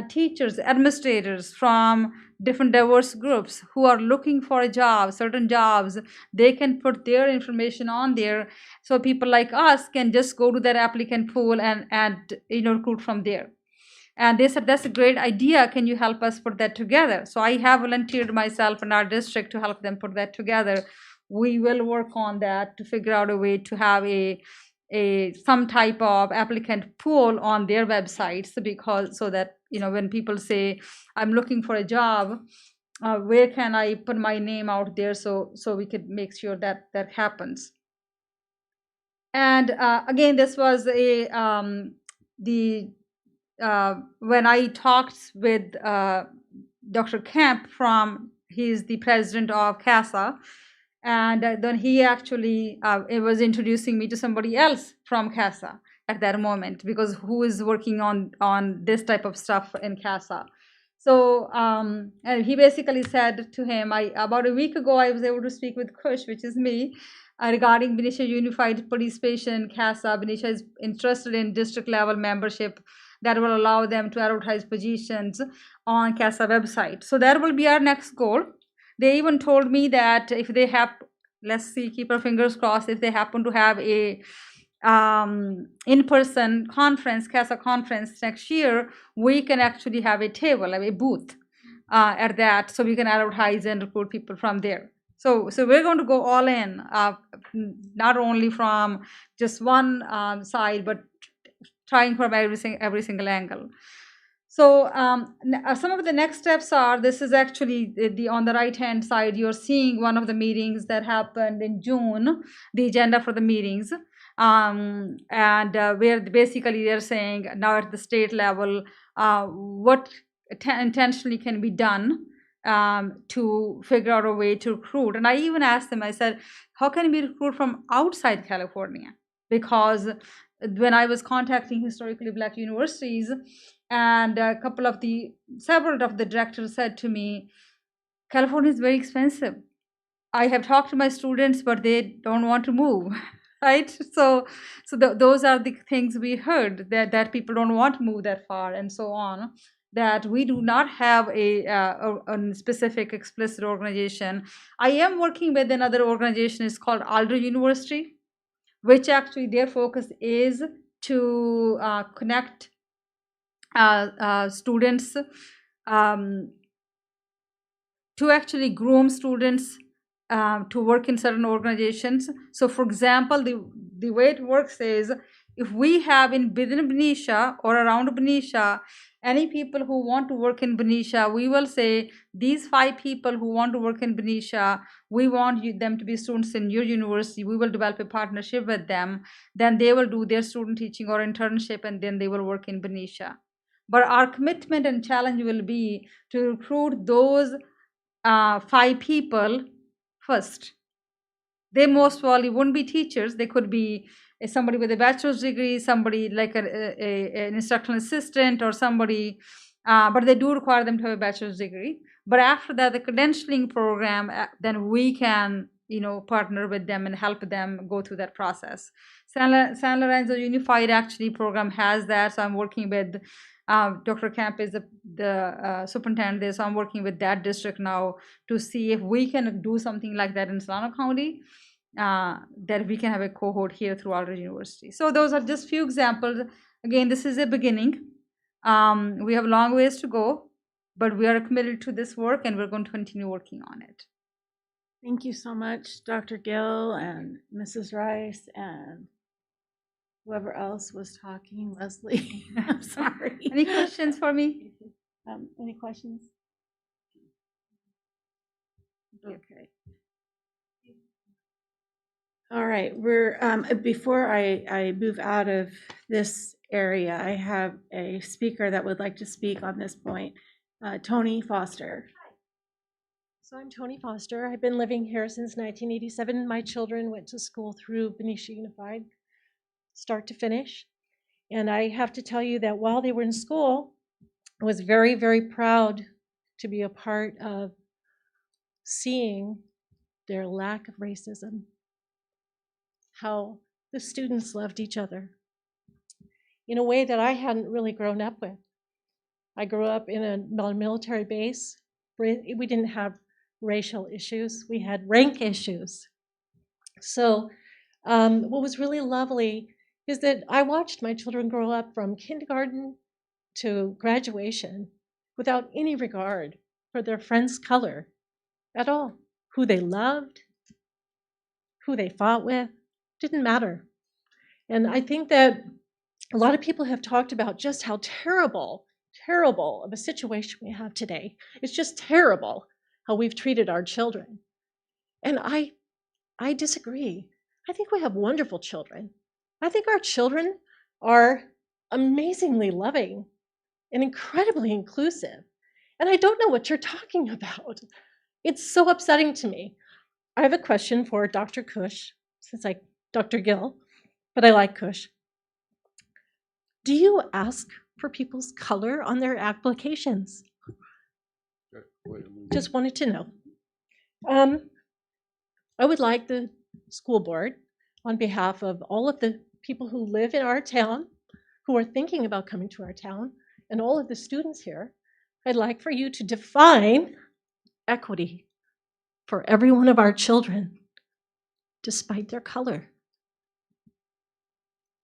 teachers, administrators from different diverse groups who are looking for a job, certain jobs, they can put their information on there, so people like us can just go to that applicant pool and recruit from there. And they said, that's a great idea, can you help us put that together? So I have volunteered myself in our district to help them put that together. We will work on that to figure out a way to have some type of applicant pool on their websites, because so that when people say, I'm looking for a job, where can I put my name out there, so we could make sure that happens. And again, this was when I talked with Dr. Kemp he's the president of CASA, and then he actually it was introducing me to somebody else from CASA at that moment, because who is working on this type of stuff in CASA. So and he basically said to him, about a week ago, I was able to speak with Kush, which is me, regarding Benicia Unified Participation in CASA. Benicia is interested in district level membership that will allow them to advertise positions on CASA website. So that will be our next goal. They even told me that if they have, let's see, keep our fingers crossed, if they happen to have a in-person conference, CASA conference next year, we can actually have a table, a booth at that, so we can advertise and recruit people from there. So we're going to go all in, not only from just one side, but trying from every single angle. So some of the next steps are, this is actually on the right hand side, you're seeing one of the meetings that happened in June, the agenda for the meetings, and where basically they're saying now at the state level what intentionally can be done to figure out a way to recruit. And I even asked them, I said, how can we recruit from outside California? Because when I was contacting historically Black universities, and several of the directors said to me, California is very expensive. I have talked to my students, but they don't want to move, right? So those are the things we heard, that people don't want to move that far, and so on. That we do not have a specific explicit organization. I am working with another organization, it's called Alder University, which actually their focus is to connect students, to actually groom students to work in certain organizations. So for example, the way it works is, if we have within Benicia or around Benicia, any people who want to work in Benicia, we will say, these 5 people who want to work in Benicia, we want them to be students in your university. We will develop a partnership with them. Then they will do their student teaching or internship, and then they will work in Benicia. But our commitment and challenge will be to recruit those 5 people first. They most probably wouldn't be teachers. They could be somebody with a bachelor's degree, somebody like an instructional assistant, or somebody, but they do require them to have a bachelor's degree. But after that, the credentialing program, then we can partner with them and help them go through that process. San Lorenzo Unified actually program has that, so I'm working with Dr. Camp is the superintendent there, so I'm working with that district now to see if we can do something like that in Solano County, that we can have a cohort here through Alder University. So those are just few examples. Again, this is a beginning. We have long ways to go, but we are committed to this work, and we're going to continue working on it. Thank you so much, Dr. Gill and Mrs. Rice and whoever else was talking, Leslie. I'm sorry. Any questions for me? Any questions? Okay. All right, we're before I move out of this area, I have a speaker that would like to speak on this point. Tony Foster. So I'm Tony Foster. I've been living here since 1987. My children went to school through Benicia Unified, start to finish. And I have to tell you that while they were in school, I was very, very proud to be a part of seeing their lack of racism, how the students loved each other in a way that I hadn't really grown up with. I grew up in a military base. We didn't have racial issues, we had rank issues. So what was really lovely is that I watched my children grow up from kindergarten to graduation without any regard for their friend's color at all. Who they loved, who they fought with, didn't matter. And I think that a lot of people have talked about just how terrible of a situation we have today. It's just terrible how we've treated our children. And I disagree. I think we have wonderful children. I think our children are amazingly loving and incredibly inclusive. And I don't know what you're talking about. It's so upsetting to me. I have a question for Dr. Cush, since Dr. Gill, but I like Cush. Do you ask for people's color on their applications? Just wanted to know. I would like the school board, on behalf of all of the people who live in our town, who are thinking about coming to our town, and all of the students here, I'd like for you to define equity for every one of our children, despite their color.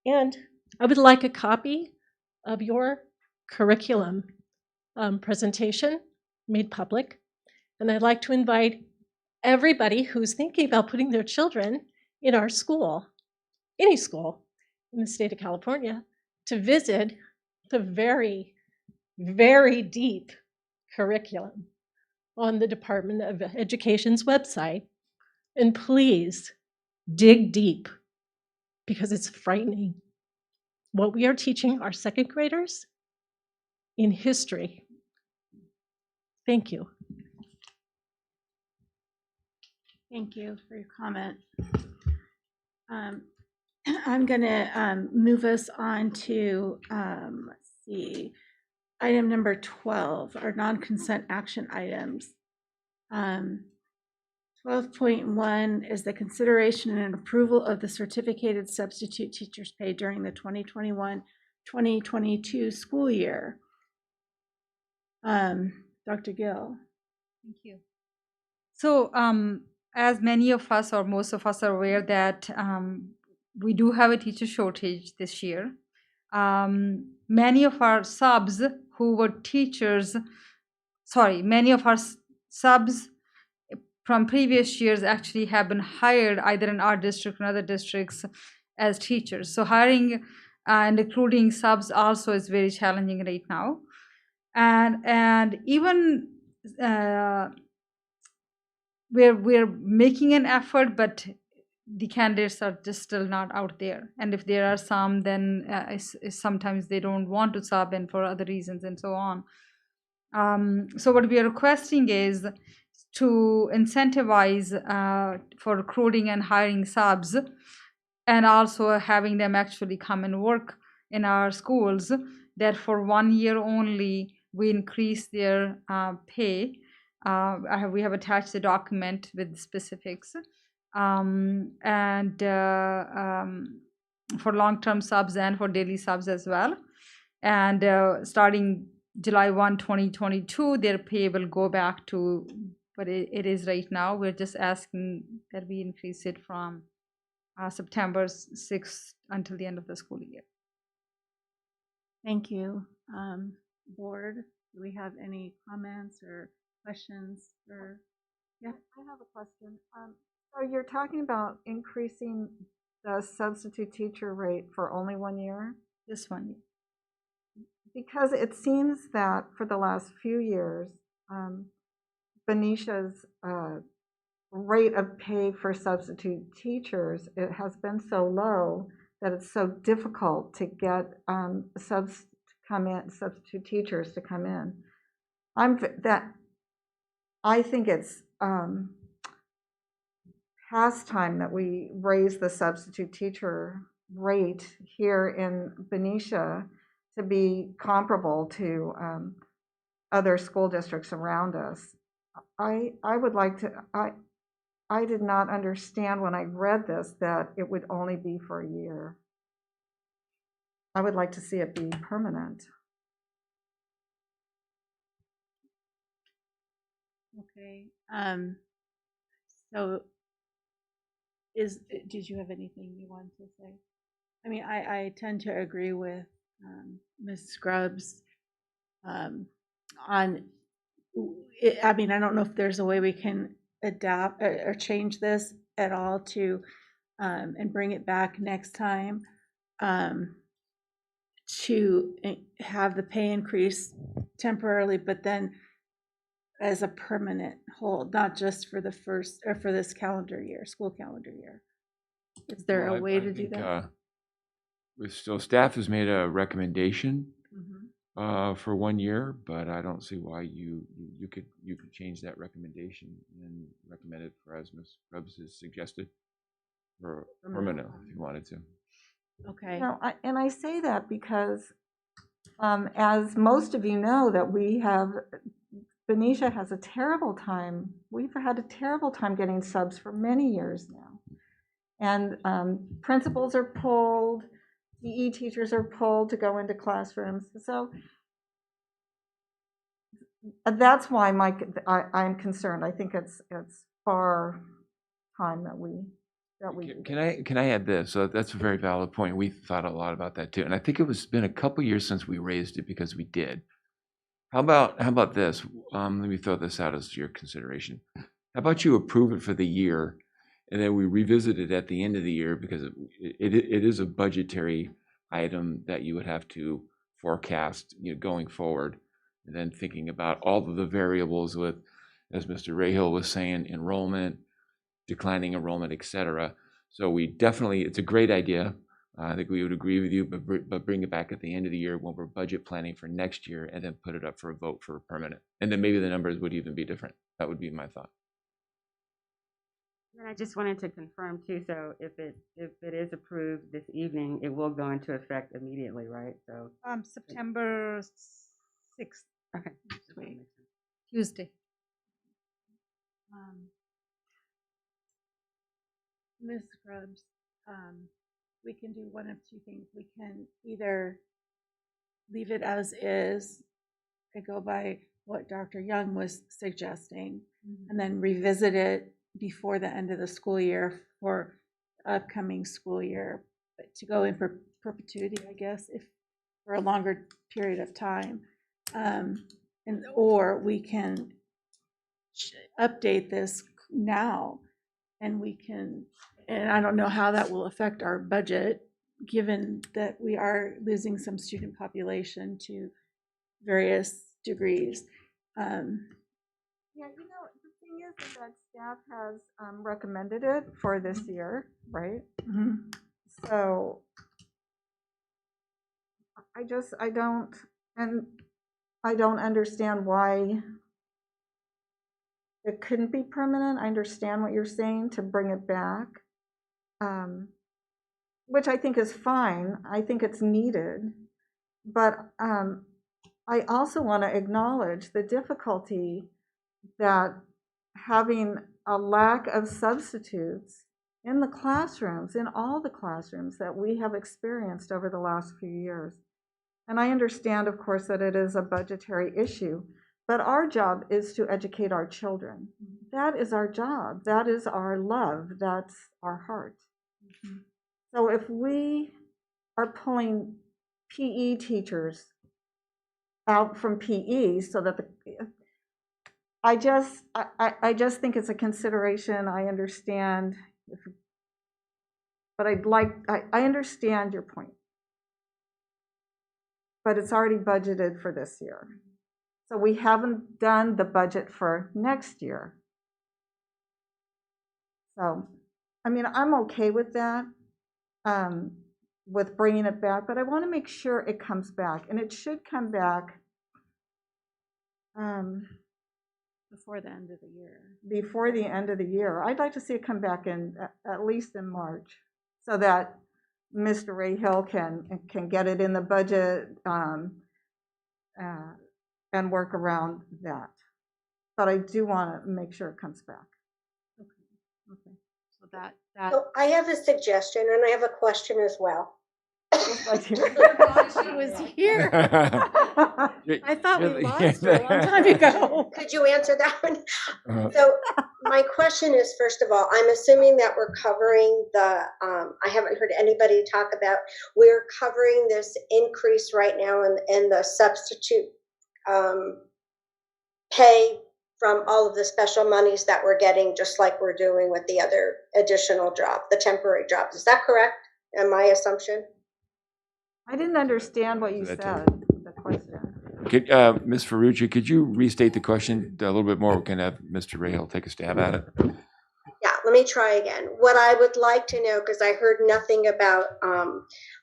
And I would like a copy of your curriculum presentation made public. And I'd like to invite everybody who's thinking about putting their children in our school, any school in the state of California, to visit the very, very deep curriculum on the Department of Education's website. And please dig deep, because it's frightening what we are teaching our second graders in history. Thank you. Thank you for your comment. I'm going to move us on to, let's see, item number 12, our non-consent action items. 12.1 is the consideration and approval of the certificated substitute teachers pay during the 2021-2022 school year. Dr. Gill. Thank you. So as many of us or most of us are aware that we do have a teacher shortage this year. Many of our subs who were teachers, many of our subs from previous years actually have been hired either in our district or other districts as teachers. So hiring and recruiting subs also is very challenging right now. And even we're making an effort, but the candidates are just still not out there. And if there are some, then sometimes they don't want to sub and for other reasons and so on. So what we are requesting is to incentivize for recruiting and hiring subs, and also having them actually come and work in our schools, that for 1 year only we increase their pay. We have attached the document with specifics. And for long-term subs and for daily subs as well. And starting July 1, 2022, their pay will go back to what it is right now. We're just asking that we increase it from September 6th until the end of the school year. Thank you. Board, do we have any comments or questions for Yeah. I have a question. So you're talking about increasing the substitute teacher rate for only 1 year? This one. Because it seems that for the last few years, Benicia's rate of pay for substitute teachers, it has been so low that it's so difficult to get substitute teachers to come in. I think it's past time that we raise the substitute teacher rate here in Benicia to be comparable to other school districts around us. I would like to, I did not understand when I read this that it would only be for a year. I would like to see it be permanent. Okay. So did you have anything you wanted to say? I mean, I tend to agree with Ms. Scruggs on it. I mean, I don't know if there's a way we can adapt or change this at all to and bring it back next time to have the pay increase temporarily, but then as a permanent hold, not just for the first or for this calendar year, school calendar year. Is there a way to do that? So staff has made a recommendation for 1 year, but I don't see why you could change that recommendation and recommend it for, as Ms. Grubbs has suggested, for permanent if you wanted to. Okay. No, I say that because, as most of you know, that Benicia has a terrible time. We've had a terrible time getting subs for many years now. And principals are pulled, PE teachers are pulled to go into classrooms. So that's why I'm concerned. I think it's far time that we Can I add this? So that's a very valid point. We thought a lot about that too, and I think it's been a couple years since we raised it because we did. How about this? Let me throw this out as your consideration. How about you approve it for the year, and then we revisit it at the end of the year, because it is a budgetary item that you would have to forecast, going forward, and then thinking about all of the variables with, as Mr. Rahill was saying, enrollment, declining enrollment, etc. So it's a great idea. I think we would agree with you, but bring it back at the end of the year when we're budget planning for next year, and then put it up for a vote for permanent. And then maybe the numbers would even be different. That would be my thought. And I just wanted to confirm too, so if it is approved this evening, it will go into effect immediately, right? So September 6th. Okay. Tuesday. Ms. Scruggs, we can do one of two things. We can either leave it as is and go by what Dr. Young was suggesting, and then revisit it before the end of the school year for upcoming school year, but to go in perpetuity, I guess, if for a longer period of time. Or we can update this now, and and I don't know how that will affect our budget, given that we are losing some student population to various degrees. Yeah, the thing is that staff has recommended it for this year, right? So I don't understand why it couldn't be permanent. I understand what you're saying to bring it back, which I think is fine. I think it's needed, but I also want to acknowledge the difficulty that having a lack of substitutes in the classrooms, in all the classrooms that we have experienced over the last few years. And I understand, of course, that it is a budgetary issue, but our job is to educate our children. That is our job. That is our love. That's our heart. So if we are pulling PE teachers out from PE so that I just think it's a consideration. I understand, but I understand your point. But it's already budgeted for this year. So we haven't done the budget for next year. So, I mean, I'm okay with that, with bringing it back, but I want to make sure it comes back, and it should come back Before the end of the year. before the end of the year. I'd like to see it come back in at least in March, so that Mr. Ray Hill can get it in the budget and work around that. But I do want to make sure it comes back. Okay. So that So I have a suggestion and I have a question as well. she was here. I thought we lost her a long time ago. Could you answer that one? So my question is, first of all, I'm assuming that we're covering the, I haven't heard anybody talk about, we're covering this increase right now in the substitute pay from all of the special monies that we're getting, just like we're doing with the other additional job, the temporary jobs. Is that correct? And my assumption? I didn't understand what you said, the question. Could, Ms. Ferrucci, could you restate the question a little bit more? We can have Mr. Rahal take a stab at it. Yeah, let me try again. What I would like to know, because I heard nothing about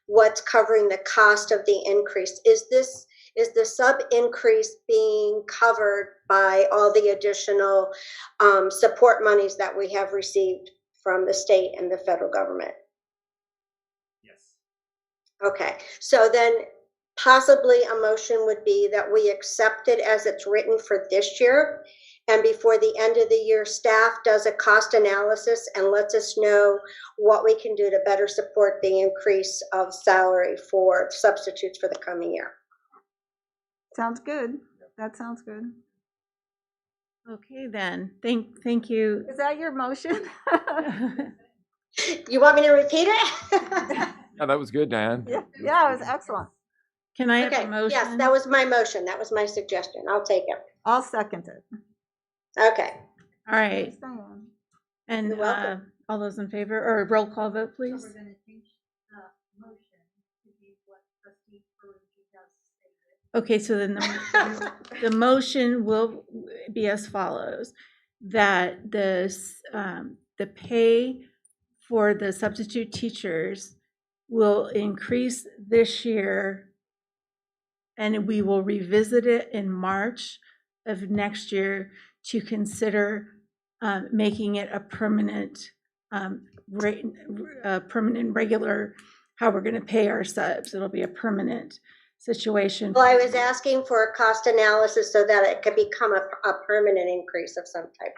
what's covering the cost of the increase, is the sub increase being covered by all the additional support monies that we have received from the state and the federal government? Okay, so then possibly a motion would be that we accept it as it's written for this year, and before the end of the year, staff does a cost analysis and lets us know what we can do to better support the increase of salary for substitutes for the coming year. Sounds good. That sounds good. Okay, then. Thank you. Is that your motion? You want me to repeat it? Yeah, that was good, Diane. Yeah, it was excellent. Can I have Okay, a motion? yes, that was my motion. That was my suggestion. I'll take it. I'll second it. Okay. All right. And You're welcome. all those in favor, or roll call vote, please? Okay, so then the motion will be as follows: that the pay for the substitute teachers will increase this year, and we will revisit it in March of next year to consider making it a permanent, regular, how we're going to pay our subs. It'll be a permanent situation. Well, I was asking for a cost analysis so that it could become a permanent increase of some type.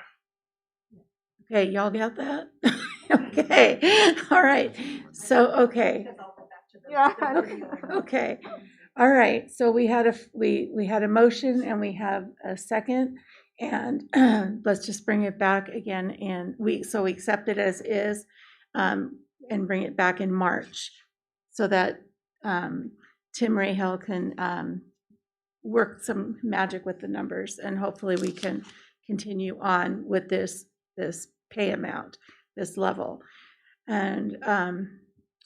Okay, y'all got that? Okay, all right. So, okay. Yeah. Okay, all right. So we had a motion and we have a second, and let's just bring it back again. And we accept it as is, and bring it back in March, so that Tim Rahal can work some magic with the numbers, and hopefully we can continue on with this pay amount, this level. And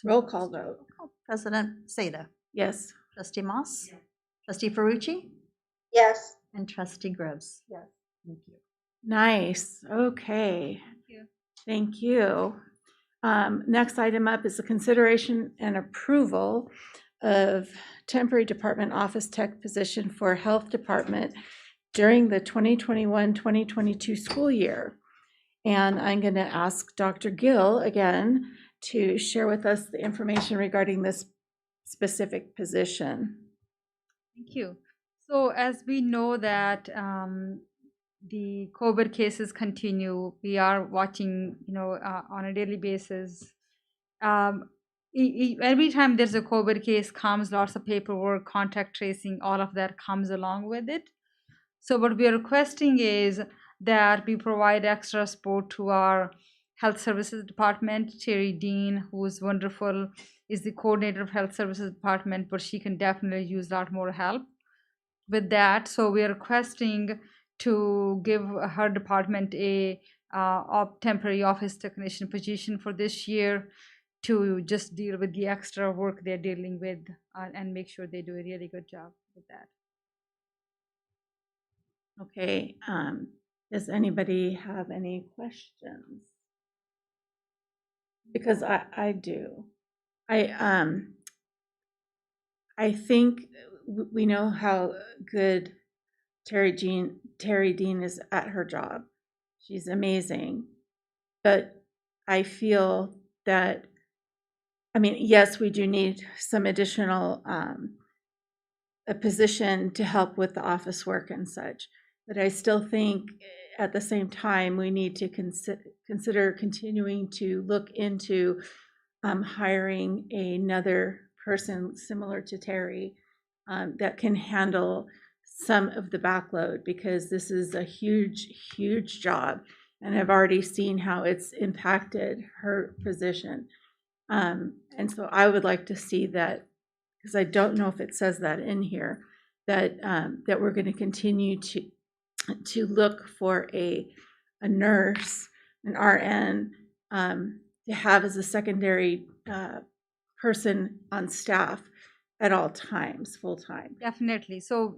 roll call vote. President Seda. Yes. Trustee Moss. Yes. Trustee Ferrucci. Yes. And Trustee Grubbs. Yes. Thank you. Nice. Okay. Thank you. Next item up is the consideration and approval of temporary department office tech position for health department during the 2021-2022 school year. And I'm going to ask Dr. Gill again to share with us the information regarding this specific position. Thank you. So as we know that the COVID cases continue, we are watching, on a daily basis. Every time there's a COVID case comes, lots of paperwork, contact tracing, all of that comes along with it. So what we are requesting is that we provide extra support to our health services department. Terry Dean, who is wonderful, is the coordinator of health services department, but she can definitely use a lot more help with that. So we are requesting to give her department a temporary office technician position for this year to just deal with the extra work they're dealing with and make sure they do a really good job with that. Okay, does anybody have any questions? Because I do. I think we know how good Terry Dean is at her job. She's amazing. But I feel that, I mean, yes, we do need some additional a position to help with the office work and such. But I still think at the same time, we need to consider continuing to look into hiring another person similar to Terry that can handle some of the backload, because this is a huge, huge job. And I've already seen how it's impacted her position. And so I would like to see that, because I don't know if it says that in here, that that we're going to continue to look for a nurse, an RN, to have as a secondary person on staff at all times, full time. Definitely. So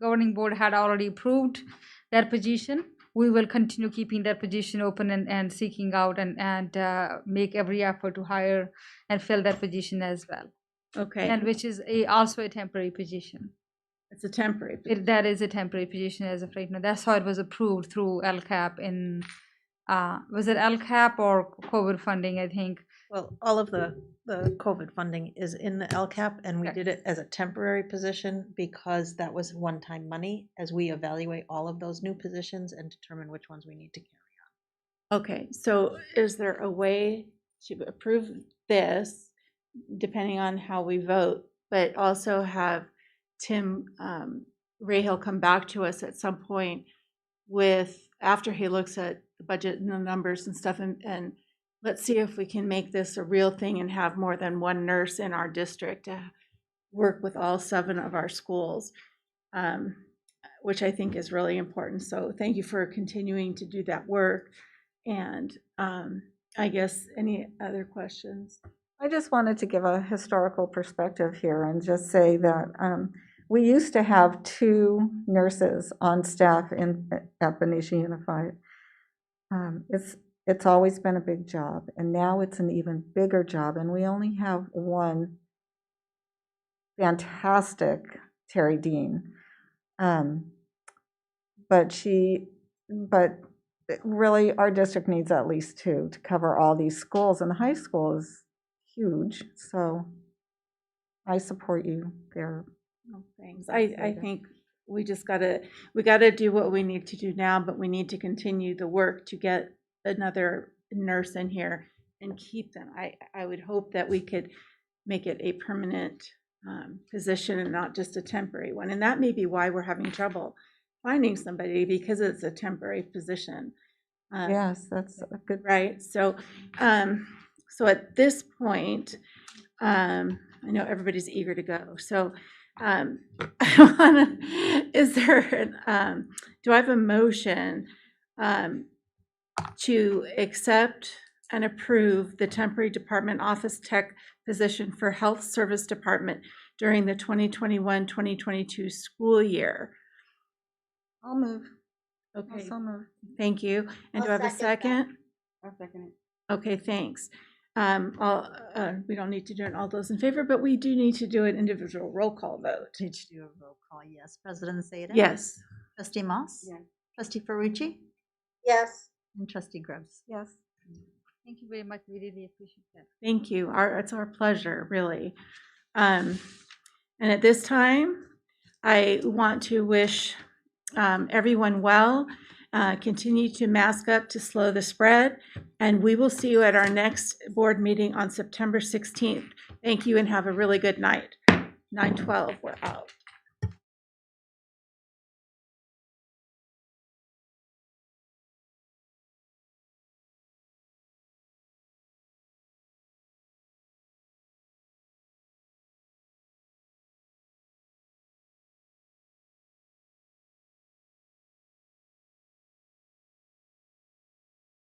governing board had already approved that position. We will continue keeping that position open and seeking out and make every effort to hire and fill that position as well. Okay. And which is also a temporary position. It's a temporary position. That is a temporary position as of right now. That's how it was approved through LCAP in, was it LCAP or COVID funding, I think? Well, all of the COVID funding is in the LCAP, and we did it as a temporary position because that was one-time money as we evaluate all of those new positions and determine which ones we need to carry on. Okay, so is there a way to approve this, depending on how we vote, but also have Tim Rahill come back to us at some point with, after he looks at the budget and the numbers and stuff, and let's see if we can make this a real thing and have more than one nurse in our district to work with all 7 of our schools, which I think is really important. So thank you for continuing to do that work. And I guess any other questions? I just wanted to give a historical perspective here and just say that we used to have 2 nurses on staff at Benicia Unified. It's always been a big job, and now it's an even bigger job, and we only have one fantastic Terry Dean. But really our district needs at least 2 to cover all these schools, and the high school is huge, so I support you there. Oh, thanks. I think we just gotta do what we need to do now, but we need to continue the work to get another nurse in here and keep them. I would hope that we could make it a permanent position and not just a temporary one. And that may be why we're having trouble finding somebody, because it's a temporary position. Yes, that's a good. Right. So, so at this point, I know everybody's eager to go. So, is there? Do I have a motion to accept and approve the temporary department office tech position for Health Service Department during the 2021-2022 school year? I'll move. Okay. I'll move. Thank you. And do I have a second? I'll second it. Okay, thanks. We don't need to do it all those in favor, but we do need to do an individual roll call vote. Need to do a roll call, yes. President Zeta? Yes. Trustee Moss? Yes. Trustee Ferrucci? Yes. And Trustee Grubbs? Yes. Thank you very much. We really appreciate that. Thank you. It's our pleasure, really. And at this time, I want to wish everyone well. Continue to mask up to slow the spread, and we will see you at our next board meeting on September 16th. Thank you and have a really good night. 9:12, we're out.